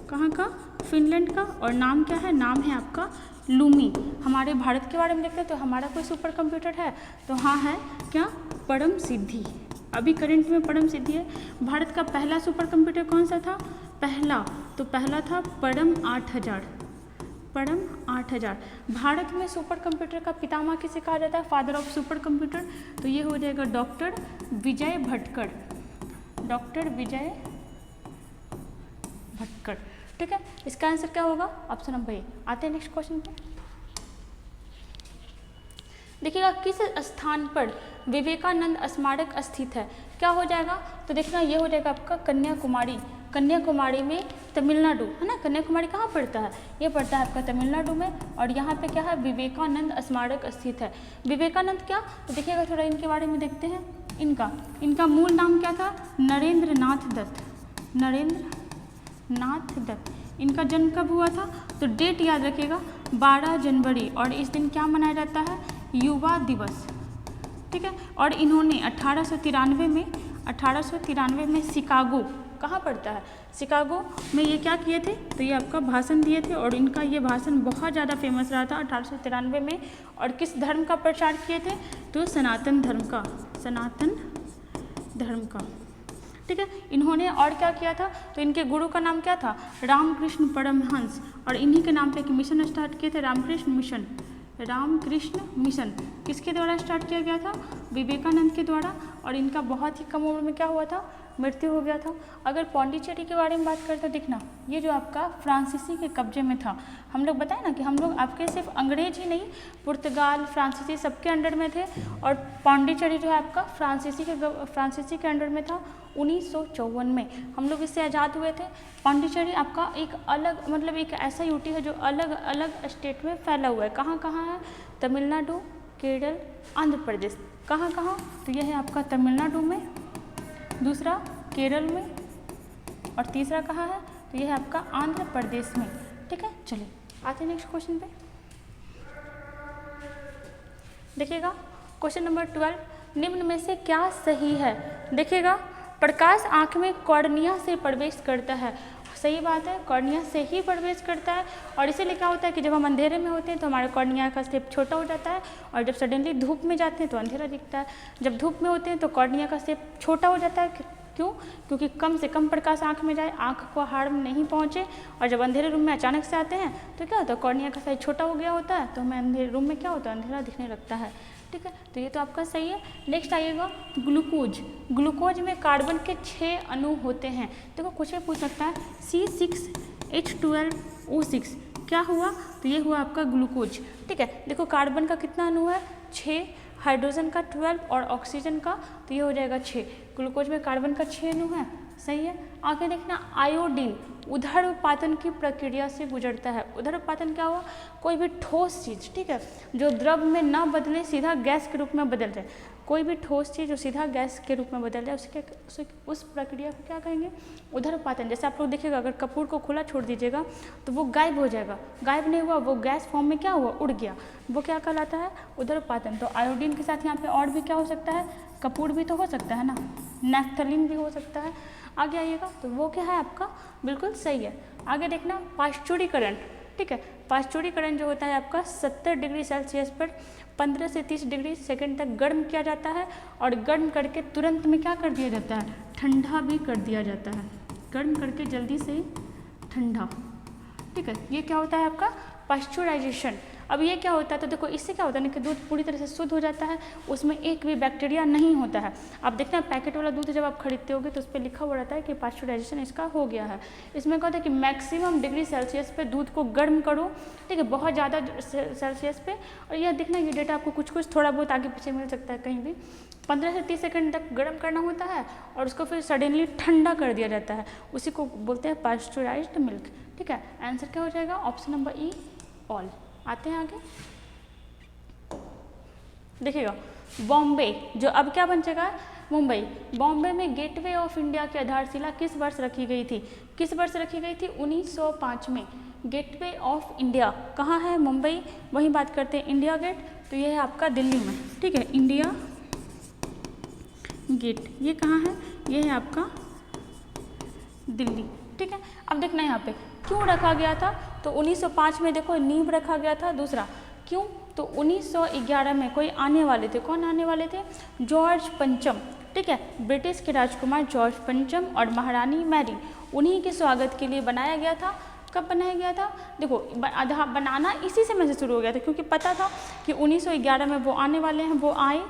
कहाँ का, फिनलैंड का। और नाम क्या है, नाम है आपका लूमी। हमारे भारत के बारे में देखते हैं तो हमारा कोई सुपर कंप्यूटर है, तो हाँ है क्या, परम सिद्धि, अभी करंट में परम सिद्धि है। भारत का पहला सुपर कंप्यूटर कौन सा था, पहला, तो पहला था परम 8000, परम 8000। भारत में सुपर कंप्यूटर का पितामह किसे कहा जाता है, फादर ऑफ सुपर कंप्यूटर, तो ये हो जाएगा डॉक्टर विजय भटकर, डॉक्टर विजय भटकर। ठीक है, इसका आंसर क्या होगा, ऑप्शन नंबर ए। आते हैं नेक्स्ट क्वेश्चन पे। देखिएगा किस स्थान पर विवेकानंद स्मारक स्थित है, क्या हो जाएगा, तो देखना ये हो जाएगा आपका कन्याकुमारी, कन्याकुमारी में तमिलनाडु, है ना। कन्याकुमारी कहाँ पड़ता है, ये पड़ता है आपका तमिलनाडु में, और यहाँ पे क्या है, विवेकानंद स्मारक स्थित है। विवेकानंद क्या, तो देखिएगा थोड़ा इनके बारे में देखते हैं। इनका मूल नाम क्या था, नरेंद्र नाथ दत्त, नरेंद्र नाथ दत्त। इनका जन्म कब हुआ था, तो डेट याद रखिएगा 12 जनवरी, और इस दिन क्या मनाया जाता है, युवा दिवस। ठीक है, और इन्होंने 1893 में शिकागो, कहाँ पड़ता है, शिकागो में ये क्या किए थे, तो ये आपका भाषण दिए थे, और इनका ये भाषण बहुत ज़्यादा फेमस रहा था 1893 में। और किस धर्म का प्रचार किए थे, तो सनातन धर्म का, सनातन धर्म का। ठीक है, इन्होंने और क्या किया था, तो इनके गुरु का नाम क्या था, रामकृष्ण परमहंस, और इन्हीं के नाम पे एक मिशन स्टार्ट किए थे, रामकृष्ण मिशन, रामकृष्ण मिशन। किसके द्वारा स्टार्ट किया गया था, विवेकानंद के द्वारा, और इनका बहुत ही कम उम्र में क्या हुआ था, मृत्यु हो गया था। अगर पौंडीचेरी के बारे में बात करते हैं, देखना ये जो आपका फ्रांसीसी के कब्जे में था, हम लोग बताए ना कि हम लोग आपके सिर्फ अंग्रेज ही नहीं, पुर्तगाल, फ्रांसीसी सबके अंडर में थे, और पौंडीचेरी जो है आपका फ्रांसीसी के अंडर में था। 1954 में हम लोग इससे आज़ाद हुए थे। पौंडीचेरी आपका एक अलग, मतलब एक ऐसा यूटी है जो अलग अलग स्टेट में फैला हुआ है। कहाँ कहाँ है, तमिलनाडु, केरल, आंध्र प्रदेश। कहाँ कहाँ, तो यह है आपका तमिलनाडु में, दूसरा केरल में, और तीसरा कहाँ है, तो यह है आपका आंध्र प्रदेश में। ठीक है, चलिए आते हैं नेक्स्ट क्वेश्चन पे। देखिएगा क्वेश्चन नंबर 12, निम्न में से क्या सही है। देखिएगा प्रकाश आँख में कॉर्निया से प्रवेश करता है, सही बात है, कॉर्निया से ही प्रवेश करता है। और इसीलिए क्या होता है कि जब हम अंधेरे में होते हैं तो हमारे कॉर्निया का शेप छोटा हो जाता है, और जब सडनली धूप में जाते हैं तो अंधेरा दिखता है। जब धूप में होते हैं तो कॉर्निया का शेप छोटा हो जाता है, क्यों, क्योंकि कम से कम प्रकाश आँख में जाए, आँख को हार्म नहीं पहुँचे। और जब अंधेरे रूम में अचानक से आते हैं तो क्या होता है, कॉर्निया का साइज छोटा हो गया होता है, तो हमें अंधेरे रूम में क्या होता है, अंधेरा दिखने लगता है। ठीक है, तो ये तो आपका सही है। नेक्स्ट आइएगा ग्लूकोज। ग्लूकोज में कार्बन के 6 अणु होते हैं। देखो कुछ भी पूछ सकता है, C6H12O6 क्या हुआ, तो ये हुआ आपका ग्लूकोज। ठीक है, देखो कार्बन का कितना अणु है, 6, हाइड्रोजन का 12, और ऑक्सीजन का, तो ये हो जाएगा 6। ग्लूकोज में कार्बन का 6 अणु है, सही है। आगे देखना आयोडीन उधर्वपातन की प्रक्रिया से गुजरता है। उधर्वपातन क्या हुआ, कोई भी ठोस चीज़, ठीक है, जो द्रव में ना बदले सीधा गैस के रूप में बदल जाए, कोई भी ठोस चीज़ जो सीधा गैस के रूप में बदल जाए उस प्रक्रिया को क्या कहेंगे, उधर्वपातन। जैसे आप लोग देखिएगा अगर कपूर को खुला छोड़ दीजिएगा तो वो गायब हो जाएगा, गायब नहीं हुआ, वो गैस फॉर्म में क्या हुआ, उड़ गया, वो क्या कहलाता है, उधर्वपातन। तो आयोडीन के साथ यहाँ पे और भी क्या हो सकता है, कपूर भी तो हो सकता है ना, नैफ्थलीन भी हो सकता है। आगे आइएगा तो वो क्या है आपका, बिल्कुल सही है। आगे देखना पाश्चुरीकरण, ठीक है, पाश्चुरीकरण जो होता है आपका 70 डिग्री सेल्सियस पर 15 से 30 डिग्री सेकेंड तक गर्म किया जाता है, और गर्म करके तुरंत में क्या कर दिया जाता है, ठंडा भी कर दिया जाता है, गर्म करके जल्दी से ठंडा। ठीक है, ये क्या होता है आपका पाश्चुराइजेशन। अब ये क्या होता है, तो देखो इससे क्या होता है ना कि दूध पूरी तरह से शुद्ध हो जाता है, उसमें एक भी बैक्टीरिया नहीं होता है। आप देखना पैकेट वाला दूध जब आप खरीदते होगे तो उस पर लिखा हुआ रहता है कि पाश्चुराइजेशन इसका हो गया है। इसमें क्या होता है कि मैक्सिमम डिग्री सेल्सियस पे दूध को गर्म करो, ठीक है, बहुत ज़्यादा सेल्सियस पे। और यह देखना ये डेटा आपको कुछ कुछ थोड़ा बहुत आगे पीछे मिल सकता है कहीं भी। 15 से 30 सेकेंड तक गर्म करना होता है और उसको फिर सडनली ठंडा कर दिया जाता है, उसी को बोलते हैं पाश्चुराइज्ड मिल्क। ठीक है, आंसर क्या हो जाएगा, ऑप्शन नंबर ई ऑल। आते हैं आगे, देखिएगा बॉम्बे जो अब क्या बन चुका है, मुंबई। बॉम्बे में गेटवे ऑफ इंडिया की आधारशिला किस वर्ष रखी गई थी, किस वर्ष रखी गई थी, 1905 में। गेटवे ऑफ इंडिया कहाँ है, मुंबई। वही बात करते हैं इंडिया गेट, तो ये है आपका दिल्ली में, ठीक है, इंडिया गेट ये कहाँ है, ये है आपका दिल्ली। ठीक है, अब देखना यहाँ पे क्यों रखा गया था, तो 1905 में देखो नींव रखा गया था। दूसरा क्यों, तो 1911 में कोई आने वाले थे, कौन आने वाले थे, जॉर्ज पंचम, ठीक है, ब्रिटिश के राजकुमार जॉर्ज पंचम और महारानी मैरी, उन्हीं के स्वागत के लिए बनाया गया था। कब बनाया गया था? देखो आधा बनाना इसी समय से शुरू हो गया था, क्योंकि पता था कि 1911 में वो आने वाले हैं, वो आए,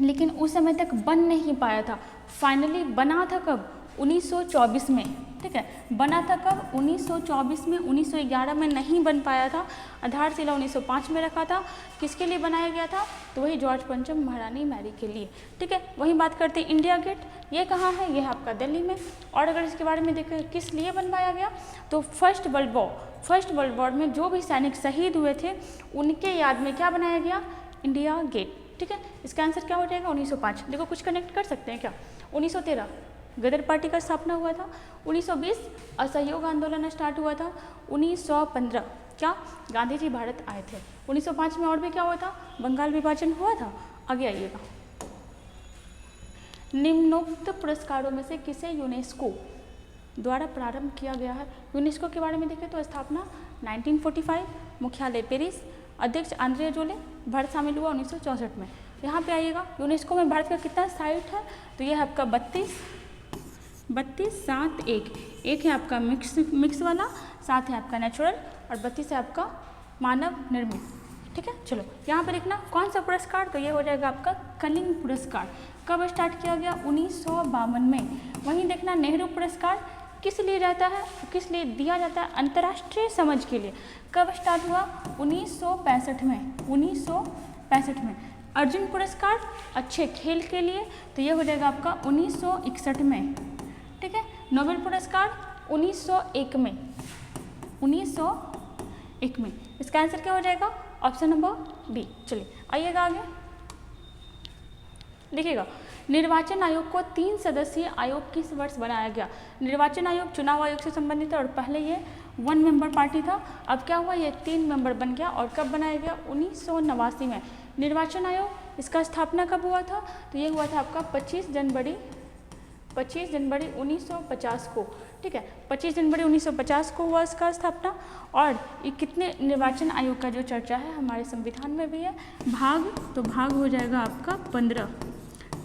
लेकिन उस समय तक बन नहीं पाया था। फाइनली बना था कब? 1924 में, ठीक है, बना था कब? 1924 में। 1911 में नहीं बन पाया था, आधारशिला 1905 में रखा था। किसके लिए बनाया गया था? तो वही जॉर्ज पंचम महारानी मैरी के लिए, ठीक है। वहीं बात करते हैं इंडिया गेट, ये कहाँ है? ये है आपका दिल्ली में। और अगर इसके बारे में देखें किस लिए बनवाया गया, तो फर्स्ट वर्ल्ड वॉर में जो भी सैनिक शहीद हुए थे उनके याद में क्या बनाया गया? इंडिया गेट, ठीक है। इसका आंसर क्या हो जाएगा? 1905। देखो कुछ कनेक्ट कर सकते हैं क्या? 1913 गदर पार्टी का स्थापना हुआ था। 1920 असहयोग आंदोलन स्टार्ट हुआ था। 1915 क्या? गांधी जी भारत आए थे। 1905 में और भी क्या हुआ था? बंगाल विभाजन हुआ था। आगे आइएगा, निम्नोक्त पुरस्कारों में से किसे यूनेस्को द्वारा प्रारंभ किया गया है? यूनेस्को के बारे में देखें तो स्थापना 1945, मुख्यालय पेरिस, अध्यक्ष आंद्रे जोले, भारत शामिल हुआ 1964 में। यहाँ पे आइएगा, यूनेस्को में भारत का कितना साइट है? तो ये है आपका 32, 7, 1 है आपका मिक्स वाला, 7 है आपका नेचुरल और 32 है आपका मानव निर्मित, ठीक है। चलो यहाँ पर देखना कौन सा पुरस्कार, तो ये हो जाएगा आपका कलिंग पुरस्कार। कब स्टार्ट किया गया? 1952 में। वहीं देखना नेहरू पुरस्कार किस लिए जाता है, किस लिए दिया जाता है? अंतर्राष्ट्रीय समझ के लिए। कब स्टार्ट हुआ? 1965 में। 1965 में। अर्जुन पुरस्कार अच्छे खेल के लिए, तो ये हो जाएगा आपका 1961 में, ठीक है। नोबेल पुरस्कार 1901 में। 1901 में। इसका आंसर क्या हो जाएगा? Option number B. चलिए आइएगा आगे, देखिएगा निर्वाचन आयोग को 3 सदस्यीय आयोग किस वर्ष बनाया गया? निर्वाचन आयोग चुनाव आयोग से संबंधित है और पहले ये 1 मेंबर पार्टी था। अब क्या हुआ? ये 3 मेंबर बन गया। और कब बनाया गया? 1989 में। निर्वाचन आयोग इसका स्थापना कब हुआ था? तो ये हुआ था आपका 25 जनवरी 1950 को, ठीक है। 25 जनवरी 1950 को हुआ इसका स्थापना। और ये कितने निर्वाचन आयोग का जो चर्चा है हमारे संविधान में भी है, भाग हो जाएगा आपका 15,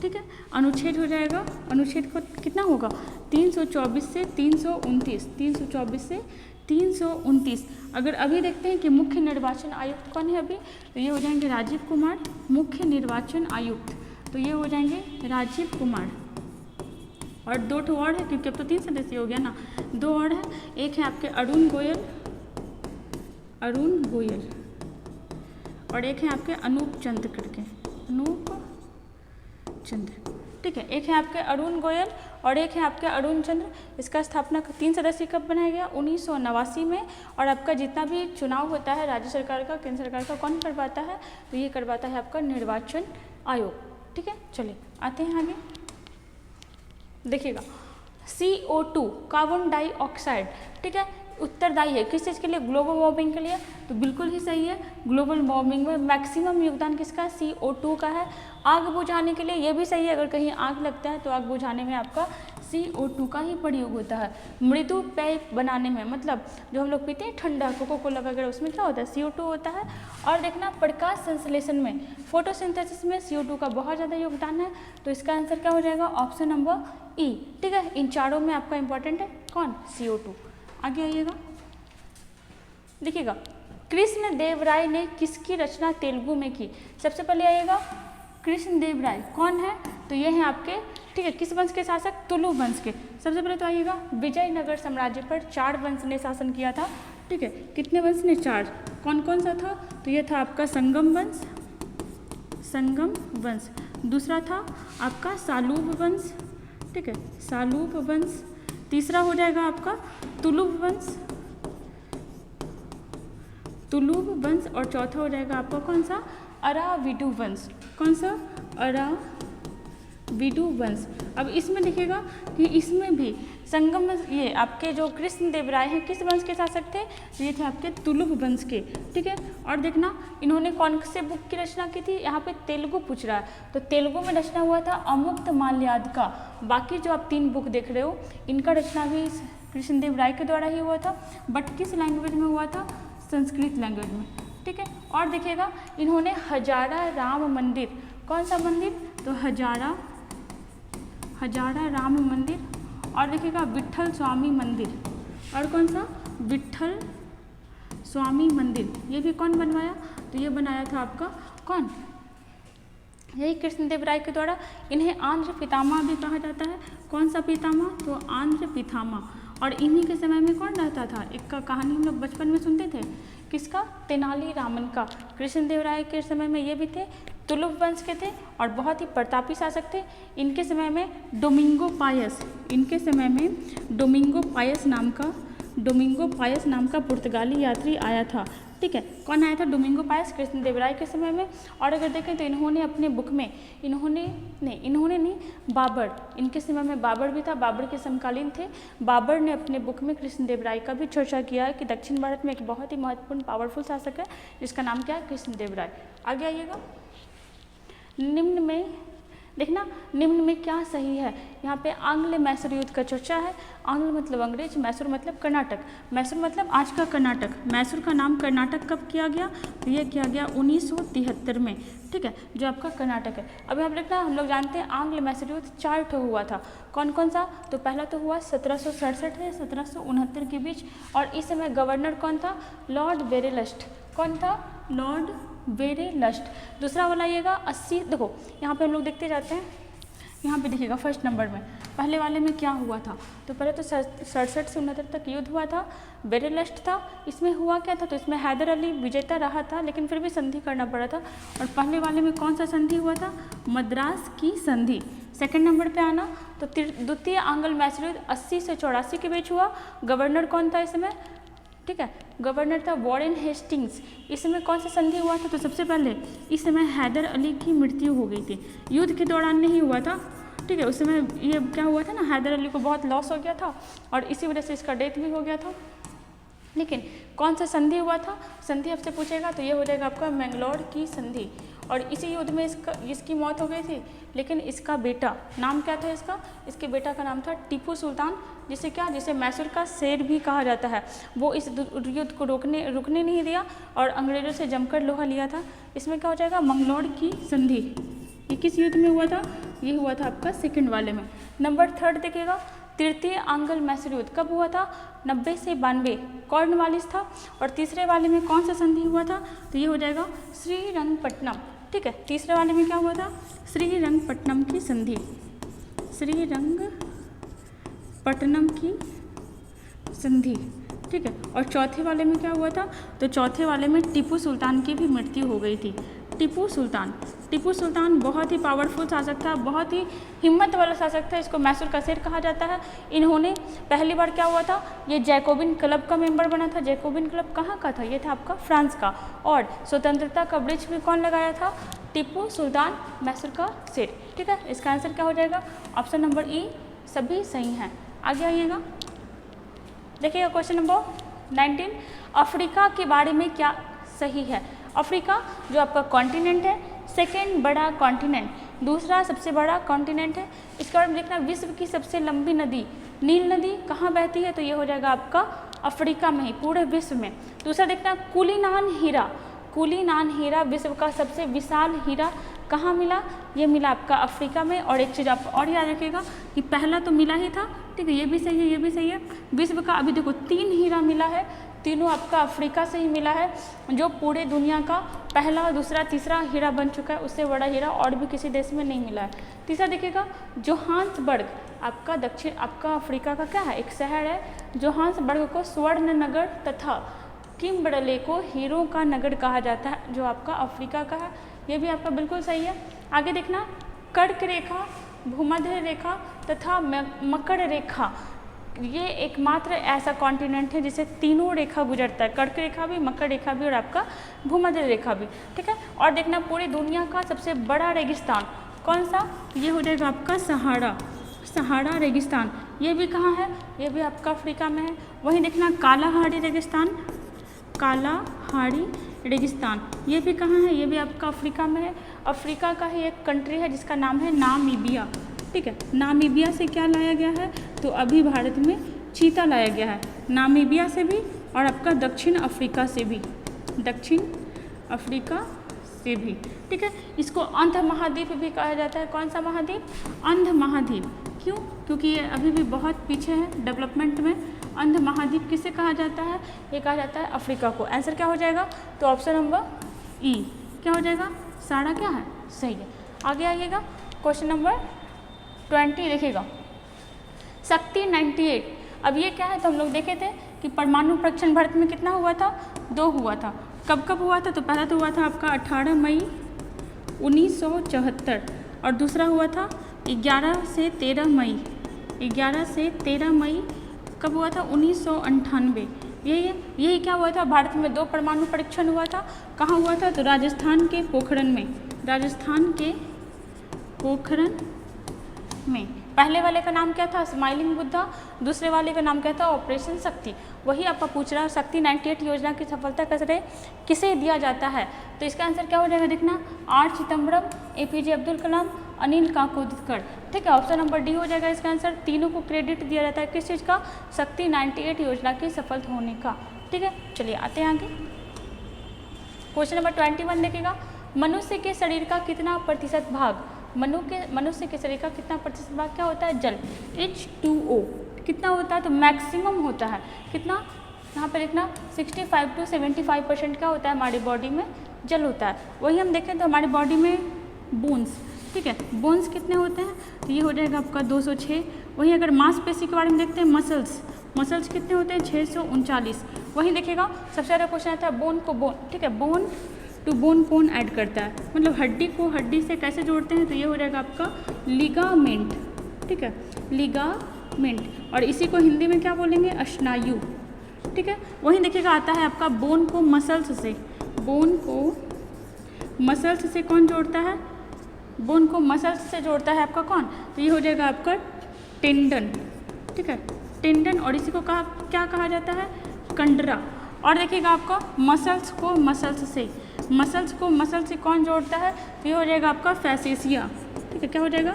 ठीक है। अनुच्छेद हो जाएगा, अनुच्छेद को कितना होगा? 324 से 329, 324 से 329। अगर अभी देखते हैं कि मुख्य निर्वाचन आयुक्त कौन है अभी, तो ये हो जाएंगे राजीव कुमार। मुख्य निर्वाचन आयुक्त तो ये हो जाएंगे राजीव कुमार। और 2 और है, क्योंकि अब तो 3 सदस्य हो गया ना, 2 और है। एक है आपके अरुण गोयल और एक है आपके अनूप चंद्र करके, अनूप चंद्र, ठीक है। एक है आपके अरुण गोयल और एक है आपके अरुण चंद्र। इसका स्थापना 3 सदस्यीय कब बनाया गया? 1989 में। और आपका जितना भी चुनाव होता है राज्य सरकार का, केंद्र सरकार का, कौन करवाता है? तो ये करवाता है आपका निर्वाचन आयोग, ठीक है। चलिए आते हैं आगे, देखिएगा CO2 कार्बन डाइऑक्साइड, ठीक है, उत्तरदायी है किस चीज़ के लिए? ग्लोबल वार्मिंग के लिए। तो बिल्कुल ही सही है, ग्लोबल वार्मिंग में मैक्सिमम योगदान किसका है? CO2 का है। आग बुझाने के लिए ये भी सही है, अगर कहीं आग लगता है तो आग बुझाने में आपका CO2 का ही प्रयोग होता है। मृदु पेय बनाने में, मतलब जो हम लोग पीते हैं ठंडा कोको कोला वगैरह, उसमें क्या होता है? CO2 होता है। और देखना प्रकाश संश्लेषण में, फोटोसिंथेसिस में CO2 का बहुत ज़्यादा योगदान है। तो इसका आंसर क्या हो जाएगा? ऑप्शन नंबर E, ठीक है। इन चारों में आपका इंपॉर्टेंट है कौन? CO2। आगे आइएगा, देखिएगा कृष्ण देव राय ने किसकी रचना तेलुगु में की? सबसे पहले आइएगा कृष्ण देव राय कौन है? तो ये हैं आपके, ठीक है, किस वंश के शासक? तुलु वंश के। सबसे पहले तो आइएगा विजयनगर साम्राज्य पर 4 वंश ने शासन किया था, ठीक है। कितने वंश ने? 4। कौन कौन सा था? तो ये था आपका संगम वंश, दूसरा था आपका सालूब वंश, ठीक है, सालूब वंश। तीसरा हो जाएगा आपका तुलुब वंश और चौथा हो जाएगा आपका कौन सा? अराविडु वंश। कौन सा? अराविडु वंश। अब इसमें देखिएगा कि इसमें भी संगम, ये आपके जो कृष्ण देव राय हैं किस वंश के शासक थे? तो ये थे आपके तुलुब वंश के, ठीक है। और देखना इन्होंने कौन से बुक की रचना की थी? यहाँ पे तेलुगु पूछ रहा है, तो तेलुगु में रचना हुआ था अमुक्त माल्याद का। बाकी जो आप 3 बुक देख रहे हो इनका रचना भी कृष्ण देव राय के द्वारा ही हुआ था, बट किस लैंग्वेज में हुआ था? संस्कृत लैंग्वेज में, ठीक है। और देखिएगा इन्होंने हजारा राम मंदिर, कौन सा मंदिर? तो हजारा राम मंदिर। और देखिएगा विट्ठल स्वामी मंदिर, और कौन सा, विट्ठल स्वामी मंदिर, ये भी कौन बनवाया, तो ये बनाया था आपका कौन, यही कृष्णदेवराय के द्वारा। इन्हें आंध्र पितामह भी कहा जाता है। कौन सा पितामह, तो आंध्र पितामह। और इन्हीं के समय में कौन रहता था, एक का कहानी हम लोग बचपन में सुनते थे, किसका, तेनाली रामन का। कृष्णदेवराय के समय में ये भी थे, तुलुप वंश के थे और बहुत ही प्रतापी शासक थे। इनके समय में डोमिंगो पायस, इनके समय में डोमिंगो पायस नाम का पुर्तगाली यात्री आया था। ठीक है, कौन आया था, डोमिंगो पायस, कृष्णदेवराय के समय में। और अगर देखें तो इन्होंने अपने बुक में, इन्होंने नहीं, बाबर, इनके समय में बाबर भी था, बाबर के समकालीन थे। बाबर ने अपने बुक में कृष्णदेवराय का भी चर्चा किया है कि दक्षिण भारत में एक बहुत ही महत्वपूर्ण पावरफुल शासक है जिसका नाम क्या है, कृष्णदेवराय। आगे आइएगा, निम्न में देखना, निम्न में क्या सही है। यहाँ पे आंग्ल मैसूर युद्ध का चर्चा है। आंग्ल मतलब अंग्रेज, मैसूर मतलब कर्नाटक, मैसूर मतलब आज का कर्नाटक। मैसूर का नाम कर्नाटक कब किया गया, तो ये किया गया 1973 में। ठीक है, जो आपका कर्नाटक है। अब यहाँ पर देखना, हम लोग जानते हैं आंग्ल मैसूर युद्ध 4 ठो हुआ था। कौन कौन सा, तो पहला तो हुआ 1767 से 1769 के बीच, और इस समय गवर्नर कौन था, लॉर्ड वेरेलस्ट। कौन था, लॉर्ड वेरेलस्ट। दूसरा वाला आइएगा 80, देखो यहाँ पे हम लोग देखते जाते हैं, यहाँ पे देखिएगा फर्स्ट नंबर में पहले वाले में क्या हुआ था, तो पहले तो 67 से 69 तक युद्ध हुआ था, वेरेलस्ट था। इसमें हुआ क्या था, तो इसमें हैदर अली विजेता रहा था, लेकिन फिर भी संधि करना पड़ा था। और पहले वाले में कौन सा संधि हुआ था, मद्रास की संधि। सेकंड नंबर पे आना, तो द्वितीय आंग्ल मैसूर युद्ध 80 से 84 के बीच हुआ। गवर्नर कौन था इसमें, ठीक है, गवर्नर था वॉरेन हेस्टिंग्स। इस समय कौन सा संधि हुआ था, तो सबसे पहले इस समय हैदर अली की मृत्यु हो गई थी, युद्ध के दौरान नहीं हुआ था। ठीक है, उस समय ये क्या हुआ था ना, हैदर अली को बहुत लॉस हो गया था और इसी वजह से इसका डेथ भी हो गया था। लेकिन कौन सा संधि हुआ था, संधि आपसे पूछेगा तो ये हो जाएगा आपका मैंगलोर की संधि। और इसी युद्ध में इसकी मौत हो गई थी, लेकिन इसका बेटा, नाम क्या था इसका, इसके बेटा का नाम था टीपू सुल्तान, जिसे मैसूर का शेर भी कहा जाता है। वो इस युद्ध को रुकने नहीं दिया और अंग्रेजों से जमकर लोहा लिया था। इसमें क्या हो जाएगा, मंगलोर की संधि। ये किस युद्ध में हुआ था, ये हुआ था आपका सेकंड वाले में। नंबर 3 देखिएगा, तृतीय आंग्ल मैसूर युद्ध कब हुआ था, 90 से 92, कॉर्नवालिस था। और तीसरे वाले में कौन सा संधि हुआ था, तो ये हो जाएगा श्रीरंगपट्टनम। ठीक है, तीसरे वाले में क्या हुआ था, श्रीरंगपट्टनम की संधि, श्रीरंगपट्टनम की संधि। ठीक है, और चौथे वाले में क्या हुआ था, तो चौथे वाले में टीपू सुल्तान की भी मृत्यु हो गई थी। टीपू सुल्तान बहुत ही पावरफुल शासक था, बहुत ही हिम्मत वाला शासक था, इसको मैसूर का शेर कहा जाता है। इन्होंने पहली बार क्या हुआ था, ये जैकोबिन क्लब का मेंबर बना था। जैकोबिन क्लब कहाँ का था, ये था आपका फ्रांस का। और स्वतंत्रता का ब्रिज भी कौन लगाया था, टीपू सुल्तान, मैसूर का शेर। ठीक है, इसका आंसर क्या हो जाएगा, ऑप्शन नंबर ई, सभी सही हैं। आगे आइएगा, देखिएगा क्वेश्चन नंबर 19, अफ्रीका के बारे में क्या सही है। अफ्रीका जो आपका कॉन्टिनेंट है, सेकेंड बड़ा कॉन्टिनेंट, दूसरा सबसे बड़ा कॉन्टिनेंट है। इसके बारे में देखना, विश्व की सबसे लंबी नदी नील नदी कहाँ बहती है, तो ये हो जाएगा आपका अफ्रीका में ही, पूरे विश्व में। दूसरा देखना, कुलीनान हीरा विश्व का सबसे विशाल हीरा कहाँ मिला, ये मिला आपका अफ्रीका में। और एक चीज़ आप और याद रखिएगा कि पहला तो मिला ही था, ठीक है, ये भी सही है, ये भी सही है। विश्व का अभी देखो 3 हीरा मिला है, तीनों आपका अफ्रीका से ही मिला है, जो पूरे दुनिया का पहला, दूसरा, तीसरा हीरा बन चुका है। उससे बड़ा हीरा और भी किसी देश में नहीं मिला है। तीसरा देखिएगा, जोहान्सबर्ग आपका अफ्रीका का क्या है, एक शहर है। जोहान्सबर्ग को स्वर्ण नगर तथा किम्बर्ले को हीरो का नगर कहा जाता है, जो आपका अफ्रीका का है। ये भी आपका बिल्कुल सही है। आगे देखना, कर्क रेखा, भूमध्य रेखा तथा मकर रेखा, ये एकमात्र ऐसा कॉन्टिनेंट है जिसे तीनों रेखा गुजरता है, कर्क रेखा भी, मकर रेखा भी और आपका भूमध्य रेखा भी। ठीक है, और देखना, पूरी दुनिया का सबसे बड़ा रेगिस्तान कौन सा, ये हो जाएगा आपका सहारा रेगिस्तान। ये भी कहाँ है, ये भी आपका अफ्रीका में है। वहीं देखना, कालाहारी रेगिस्तान, ये भी कहाँ है, ये भी आपका अफ्रीका में है। अफ्रीका का ही एक कंट्री है जिसका नाम है नामीबिया। ठीक है, नामीबिया से क्या लाया गया है, तो अभी भारत में चीता लाया गया है, नामीबिया से भी और आपका दक्षिण अफ्रीका से भी। ठीक है, इसको अंध महाद्वीप भी कहा जाता है। कौन सा महाद्वीप, अंध महाद्वीप। क्यों, क्योंकि ये अभी भी बहुत पीछे है डेवलपमेंट में, अंध महाद्वीप किसे कहा जाता है? ये कहा जाता है अफ्रीका को। आंसर क्या हो जाएगा? तो ऑप्शन नंबर ई क्या हो जाएगा? साड़ा क्या है? सही है। आगे आइएगा, क्वेश्चन नंबर 20 देखिएगा, शक्ति 98। अब ये क्या है? तो हम लोग देखे थे कि परमाणु परीक्षण भारत में कितना हुआ था? 2 हुआ था। कब कब हुआ था? तो पहला तो हुआ था आपका 18 मई 1974 और दूसरा हुआ था 11 से 13 मई, 11 से 13 मई कब हुआ था? 1998। यही क्या हुआ था? भारत में 2 परमाणु परीक्षण हुआ था। कहाँ हुआ था? तो राजस्थान के पोखरण में, राजस्थान के पोखरण में। पहले वाले का नाम क्या था? स्माइलिंग बुद्धा। दूसरे वाले का नाम क्या था? ऑपरेशन शक्ति। वही आपका पूछ रहा है, शक्ति 98 योजना की सफलता किसे दिया जाता है? तो इसका आंसर क्या हो जाएगा? देखना, आर चिदम्बरम, APJ अब्दुल कलाम, अनिल काकोदकर। ठीक है, ऑप्शन नंबर डी हो जाएगा इसका आंसर। तीनों को क्रेडिट दिया जाता है किस चीज़ का? शक्ति 98 योजना के सफल होने का। ठीक है, चलिए आते हैं आगे। क्वेश्चन नंबर 21 देखिएगा, मनुष्य के शरीर का कितना प्रतिशत भाग, मनुष्य के शरीर का कितना प्रतिशत भाग क्या होता है? जल, H2O। कितना होता है? तो मैक्सिमम होता है। कितना? यहाँ पर लिखना 65 to 75% क्या होता है? हमारी बॉडी में जल होता है। वही हम देखें तो हमारी बॉडी में बोन्स, ठीक है, बोन्स कितने होते हैं? तो ये हो जाएगा आपका 206। वहीं अगर मांसपेशी के बारे में देखते हैं, मसल्स कितने होते हैं? 639। वहीं देखिएगा सबसे ज़्यादा क्वेश्चन आता है बोन को बोन, ठीक है, बोन टू बोन कौन ऐड करता है? मतलब हड्डी को हड्डी से कैसे जोड़ते हैं? तो ये हो जाएगा आपका लिगामेंट, ठीक है, लिगामेंट। और इसी को हिंदी में क्या बोलेंगे? स्नायु। ठीक है, वहीं देखिएगा आता है आपका बोन को मसल्स से, बोन को मसल्स से कौन जोड़ता है? बोन को मसल्स से जोड़ता है आपका कौन? तो ये हो जाएगा आपका टेंडन, ठीक है, टेंडन। और इसी को क्या कहा जाता है? कंडरा। और देखिएगा आपका मसल्स को मसल्स से कौन जोड़ता है? तो ये हो जाएगा आपका फैसेसिया, ठीक है, क्या हो जाएगा?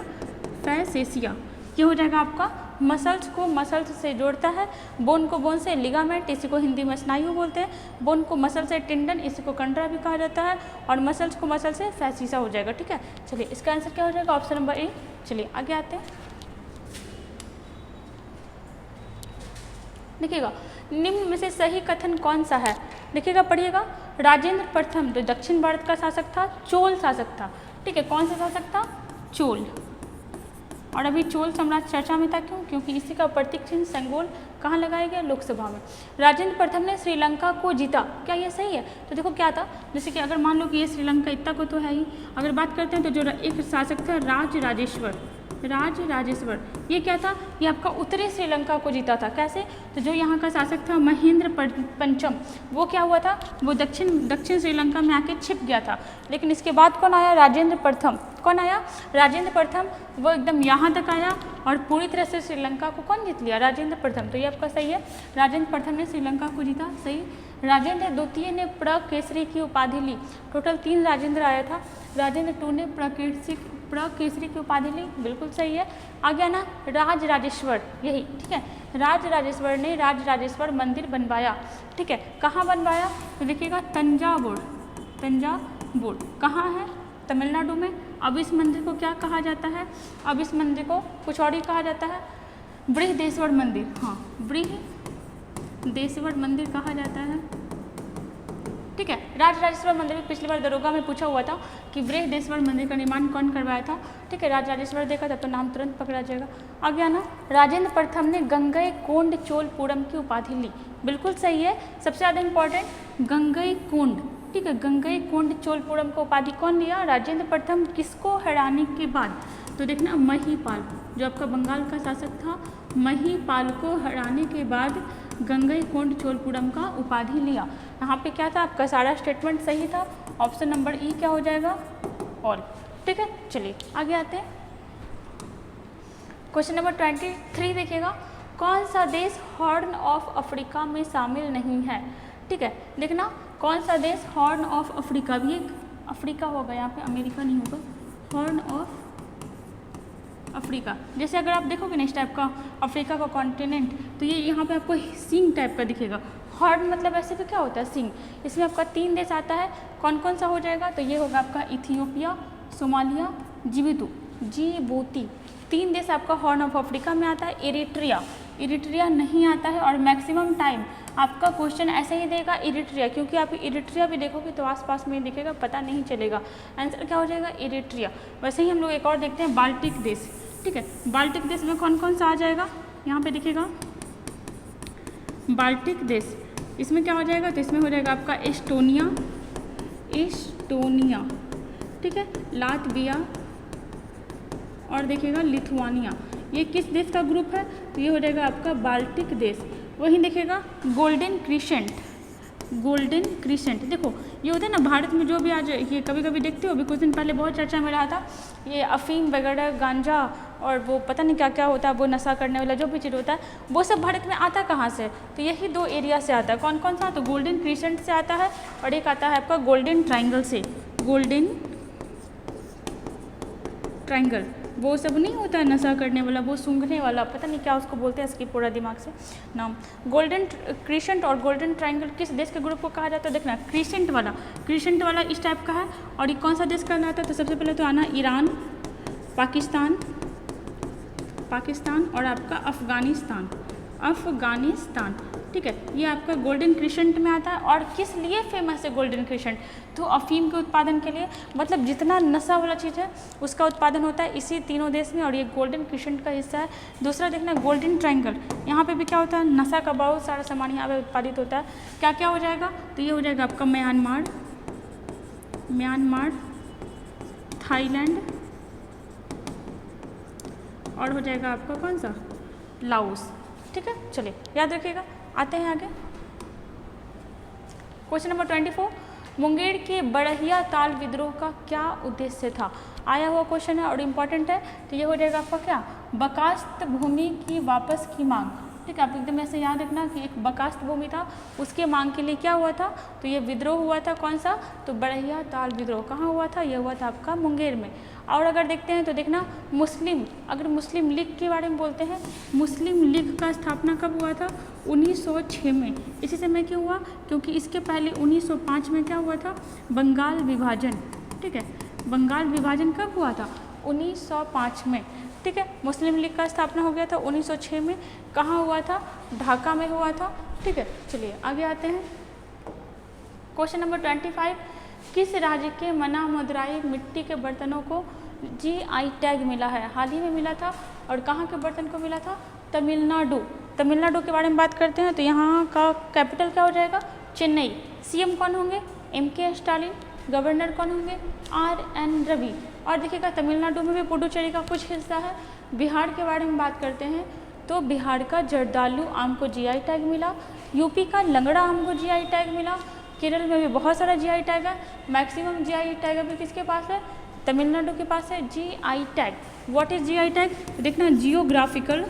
फैसेसिया। ये हो जाएगा आपका मसल्स को मसल्स से जोड़ता है, बोन को बोन से लिगामेंट, इसी को हिंदी में स्नायु बोलते हैं, बोन को मसल से टेंडन, इसी को कंडरा भी कहा जाता है, और मसल्स को मसल से फैसिसा हो जाएगा। ठीक है, चलिए इसका आंसर क्या हो जाएगा? Option number A. चलिए आगे आते हैं, देखिएगा निम्न में से सही कथन कौन सा है? देखिएगा, पढ़िएगा, राजेंद्र प्रथम जो दक्षिण भारत का शासक था, चोल शासक था। ठीक है, कौन सा शासक था? चोल। और अभी चोल सम्राट चर्चा में था, क्यों? क्योंकि इसी का प्रतीक चिन्ह संगोल कहाँ लगाया गया? लोकसभा में। राजेंद्र प्रथम ने श्रीलंका को जीता, क्या ये सही है? तो देखो क्या था, जैसे कि अगर मान लो कि ये श्रीलंका इतना को तो है ही, अगर बात करते हैं तो जो एक शासक था राजराजेश्वर, ये क्या था? ये आपका उत्तरी श्रीलंका को जीता था। कैसे? तो जो यहाँ का शासक था महेंद्र पंचम, वो क्या हुआ था? वो दक्षिण श्रीलंका में आके छिप गया था। लेकिन इसके बाद कौन आया? राजेंद्र प्रथम। कौन आया? राजेंद्र प्रथम। वो एकदम यहाँ तक आया और पूरी तरह से श्रीलंका को कौन जीत लिया? राजेंद्र प्रथम। तो ये आपका सही है, राजेंद्र प्रथम ने श्रीलंका को जीता। सही। राजेंद्र द्वितीय ने प्रकेसरी की उपाधि ली। टोटल 3 राजेंद्र आया था। राजेंद्र 2 ने प्रकेसरी की उपाधि ली, बिल्कुल सही है। आ गया ना राजराजेश्वर, यही, ठीक है, राजराजेश्वर ने राजराजेश्वर मंदिर बनवाया। ठीक है, कहाँ बनवाया? तो देखिएगा तंजावुर कहाँ है? तमिलनाडु में। अब इस मंदिर को क्या कहा जाता है? अब इस मंदिर को कुछ और ही कहा जाता है, बृहदेश्वर मंदिर। हाँ, बृहदेश्वर मंदिर कहा जाता है। ठीक है, राजराजेश्वर मंदिर में पिछली बार दरोगा में पूछा हुआ था कि बृहदेश्वर मंदिर का निर्माण कौन करवाया था। ठीक है, राजराजेश्वर देखा था तो नाम तुरंत पकड़ा जाएगा। आ गया ना, राजेंद्र प्रथम ने गंगईकोंड चोलपुरम की उपाधि ली, बिल्कुल सही है। सबसे ज़्यादा इंपॉर्टेंट गंगईकोंड, ठीक है, गंगईकोंड चोलपुरम को उपाधि कौन लिया? राजेंद्र प्रथम। किसको हराने के बाद? तो देखना महिपाल, जो आपका बंगाल का शासक था, महिपाल को हराने के बाद गंगईकोंड चोलपुरम का उपाधि लिया। यहाँ पे क्या था? आपका सारा स्टेटमेंट सही था। ऑप्शन नंबर ई क्या हो जाएगा? ऑल। ठीक है, चलिए आगे आते हैं। क्वेश्चन नंबर 23 देखिएगा, कौन सा देश हॉर्न ऑफ अफ्रीका में शामिल नहीं है? ठीक है, देखना कौन सा देश हॉर्न ऑफ अफ्रीका, भी एक अफ्रीका होगा, यहाँ पे अमेरिका नहीं होगा, हॉर्न ऑफ अफ्रीका। जैसे अगर आप देखोगे ना इस टाइप का अफ्रीका का कॉन्टिनेंट, तो ये यहाँ पे आपको सींग टाइप का दिखेगा। हॉर्न मतलब ऐसे भी क्या होता है? सींग। इसमें आपका 3 देश आता है, कौन कौन सा हो जाएगा? तो ये होगा आपका इथियोपिया, सोमालिया, जिबूती। 3 देश आपका हॉर्न ऑफ अफ्रीका में आता है। एरिट्रिया, इरिट्रिया नहीं आता है और मैक्सिमम टाइम आपका क्वेश्चन ऐसे ही देगा इरिट्रिया, क्योंकि आप इरिट्रिया भी देखोगे तो आसपास में दिखेगा, पता नहीं चलेगा। आंसर क्या हो जाएगा? इरिट्रिया। वैसे ही हम लोग एक और देखते हैं बाल्टिक देश, ठीक है। बाल्टिक देश में कौन कौन सा आ जाएगा? यहाँ पे दिखेगा बाल्टिक देश, इसमें क्या हो जाएगा? तो इसमें हो जाएगा आपका एस्टोनिया, ठीक है, लातविया और देखिएगा लिथुआनिया। ये किस देश का ग्रुप है? तो ये हो जाएगा आपका बाल्टिक देश। वहीं देखिएगा गोल्डन क्रिसेंट। देखो ये होता है ना भारत में, जो भी आज ये कभी कभी देखते हो, अभी कुछ दिन पहले बहुत चर्चा में रहा था, ये अफीम वगैरह, गांजा और वो पता नहीं क्या क्या होता है, वो नशा करने वाला जो भी चीज़ होता है, वो सब भारत में आता कहाँ से? तो यही 2 एरिया से आता है। कौन कौन सा? तो गोल्डन क्रिसेंट से आता है और एक आता है आपका गोल्डन ट्रायंगल से। गोल्डन ट्रायंगल वो सब नहीं होता है नशा करने वाला, वो सूंघने वाला, पता नहीं क्या उसको बोलते हैं, इसकी पूरा दिमाग से नाम। गोल्डन क्रिसेंट और गोल्डन ट्रायंगल किस देश के ग्रुप को कहा जाता है? देखना, क्रिसेंट वाला इस टाइप का है। और ये कौन सा देश कहलाता है? तो सबसे पहले तो आना ईरान, पाकिस्तान और आपका अफगानिस्तान, ठीक है। ये आपका गोल्डन क्रिसेंट में आता है। और किस लिए फेमस है गोल्डन क्रिसेंट? तो अफीम के उत्पादन के लिए, मतलब जितना नशा वाला चीज़ है उसका उत्पादन होता है इसी तीनों देश में, और ये गोल्डन क्रिसेंट का हिस्सा है। दूसरा देखना गोल्डन ट्रायंगल, यहाँ पे भी क्या होता है? नशा का बहुत सारा सामान यहाँ पे उत्पादित होता है। क्या क्या हो जाएगा? तो ये हो जाएगा आपका म्यांमार, थाईलैंड और हो जाएगा आपका कौन सा? लाओस, ठीक है। चलिए याद रखिएगा। आते हैं आगे, क्वेश्चन नंबर 24। मुंगेर के बड़हिया ताल विद्रोह का क्या उद्देश्य था? आया हुआ क्वेश्चन है और इम्पॉर्टेंट है। तो ये हो जाएगा आपका क्या? बकास्त भूमि की वापस की मांग, ठीक है। आप एकदम ऐसे याद रखना कि एक बकास्त भूमि था, उसके मांग के लिए क्या हुआ था? तो ये विद्रोह हुआ था, कौन सा? तो बड़हिया ताल विद्रोह। कहाँ हुआ था? ये हुआ था आपका मुंगेर में। और अगर देखते हैं तो देखना अगर मुस्लिम लीग के बारे में बोलते हैं, मुस्लिम लीग का स्थापना कब हुआ था? 1906 में। इसी समय क्यों हुआ? क्योंकि इसके पहले 1905 में क्या हुआ था? बंगाल विभाजन, ठीक है। बंगाल विभाजन कब हुआ था? 1905 में, ठीक है। मुस्लिम लीग का स्थापना हो गया था 1906 में। कहाँ हुआ था? ढाका में हुआ था, ठीक है। चलिए आगे आते हैं, क्वेश्चन नंबर 25। किस राज्य के मना मदुराई मिट्टी के बर्तनों को GI टैग मिला है? हाल ही में मिला था। और कहाँ के बर्तन को मिला था? तमिलनाडु के बारे में बात करते हैं। तो यहाँ का कैपिटल क्या हो जाएगा? चेन्नई। CM कौन होंगे? MK Stalin. गवर्नर कौन होंगे? RN रवि। और देखिएगा तमिलनाडु में भी पुडुचेरी का कुछ हिस्सा है। बिहार के बारे में बात करते हैं तो बिहार का जर्दालू आम को GI टैग मिला। यूपी का लंगड़ा आम को GI टैग मिला। केरल में भी बहुत सारा GI टैग है। मैक्सिमम GI टैग अभी किसके पास है? तमिलनाडु के पास है GI tag. What is GI tag? तो देखना, जियोग्राफिकल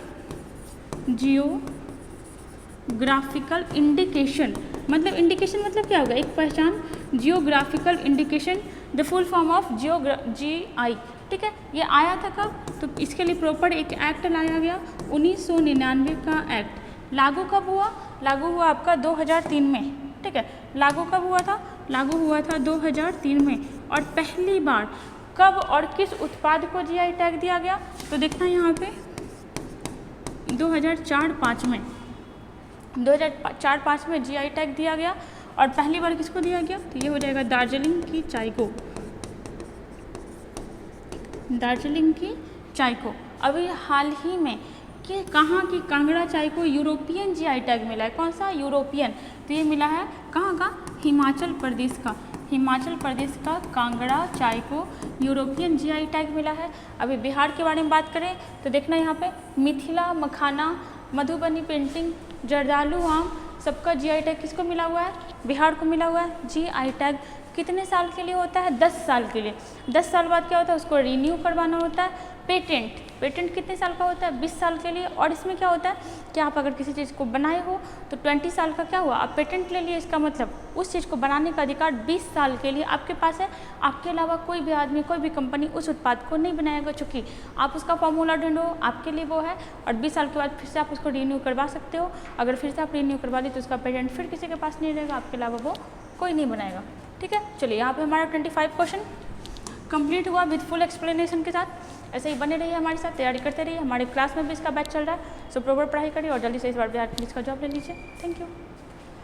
इंडिकेशन, मतलब इंडिकेशन मतलब क्या होगा? एक पहचान। Geographical indication, the full form of GI, ठीक है। ये आया था कब? तो इसके लिए प्रॉपर एक एक्ट लाया गया, 1999 का एक्ट। लागू कब हुआ? लागू हुआ आपका 2003 में, ठीक है। लागू कब हुआ था? लागू हुआ था 2003 में। और पहली बार कब और किस उत्पाद को GI टैग दिया गया? तो देखना यहाँ पे 2004-05 में, 2004-05 में GI टैग दिया गया। और पहली बार किसको दिया गया? तो ये हो जाएगा दार्जिलिंग की चाय को। अभी हाल ही में कि कहाँ की कांगड़ा चाय को यूरोपियन GI टैग मिला है। कौन सा? यूरोपियन। तो ये मिला है कहाँ का? हिमाचल प्रदेश का कांगड़ा चाय को यूरोपियन GI टैग मिला है। अभी बिहार के बारे में बात करें तो देखना यहाँ पे मिथिला मखाना, मधुबनी पेंटिंग, जर्दालू आम, सबका GI टैग किसको मिला हुआ है? बिहार को मिला हुआ है। GI टैग कितने साल के लिए होता है? 10 साल के लिए। 10 साल बाद क्या होता है? उसको रिन्यू करवाना होता है। पेटेंट कितने साल का होता है? 20 साल के लिए। और इसमें क्या होता है कि आप अगर किसी चीज़ को बनाए हो तो 20 साल का क्या हुआ? आप पेटेंट ले लिए, इसका मतलब उस चीज़ को बनाने का अधिकार 20 साल के लिए आपके पास है। आपके अलावा कोई भी आदमी, कोई भी कंपनी उस उत्पाद को नहीं बनाएगा, चूँकि आप उसका फॉर्मूला ढूंढो, आपके लिए वो है। और 20 साल के बाद फिर से आप उसको रिन्यू करवा सकते हो। अगर फिर से आप रिन्यू करवा ली तो उसका पेटेंट फिर किसी के पास नहीं रहेगा, आपके अलावा वो कोई नहीं बनाएगा, ठीक है। चलिए यहाँ पे हमारा 25 क्वेश्चन कंप्लीट हुआ विद फुल एक्सप्लेनेशन के साथ। ऐसे ही बने रहिए हमारे साथ, तैयारी करते रहिए। हमारे क्लास में भी इसका बैच चल रहा है, सो प्रॉपर पढ़ाई करिए और जल्दी से इस बार बिहार पुलिस का जॉब ले लीजिए। Thank you.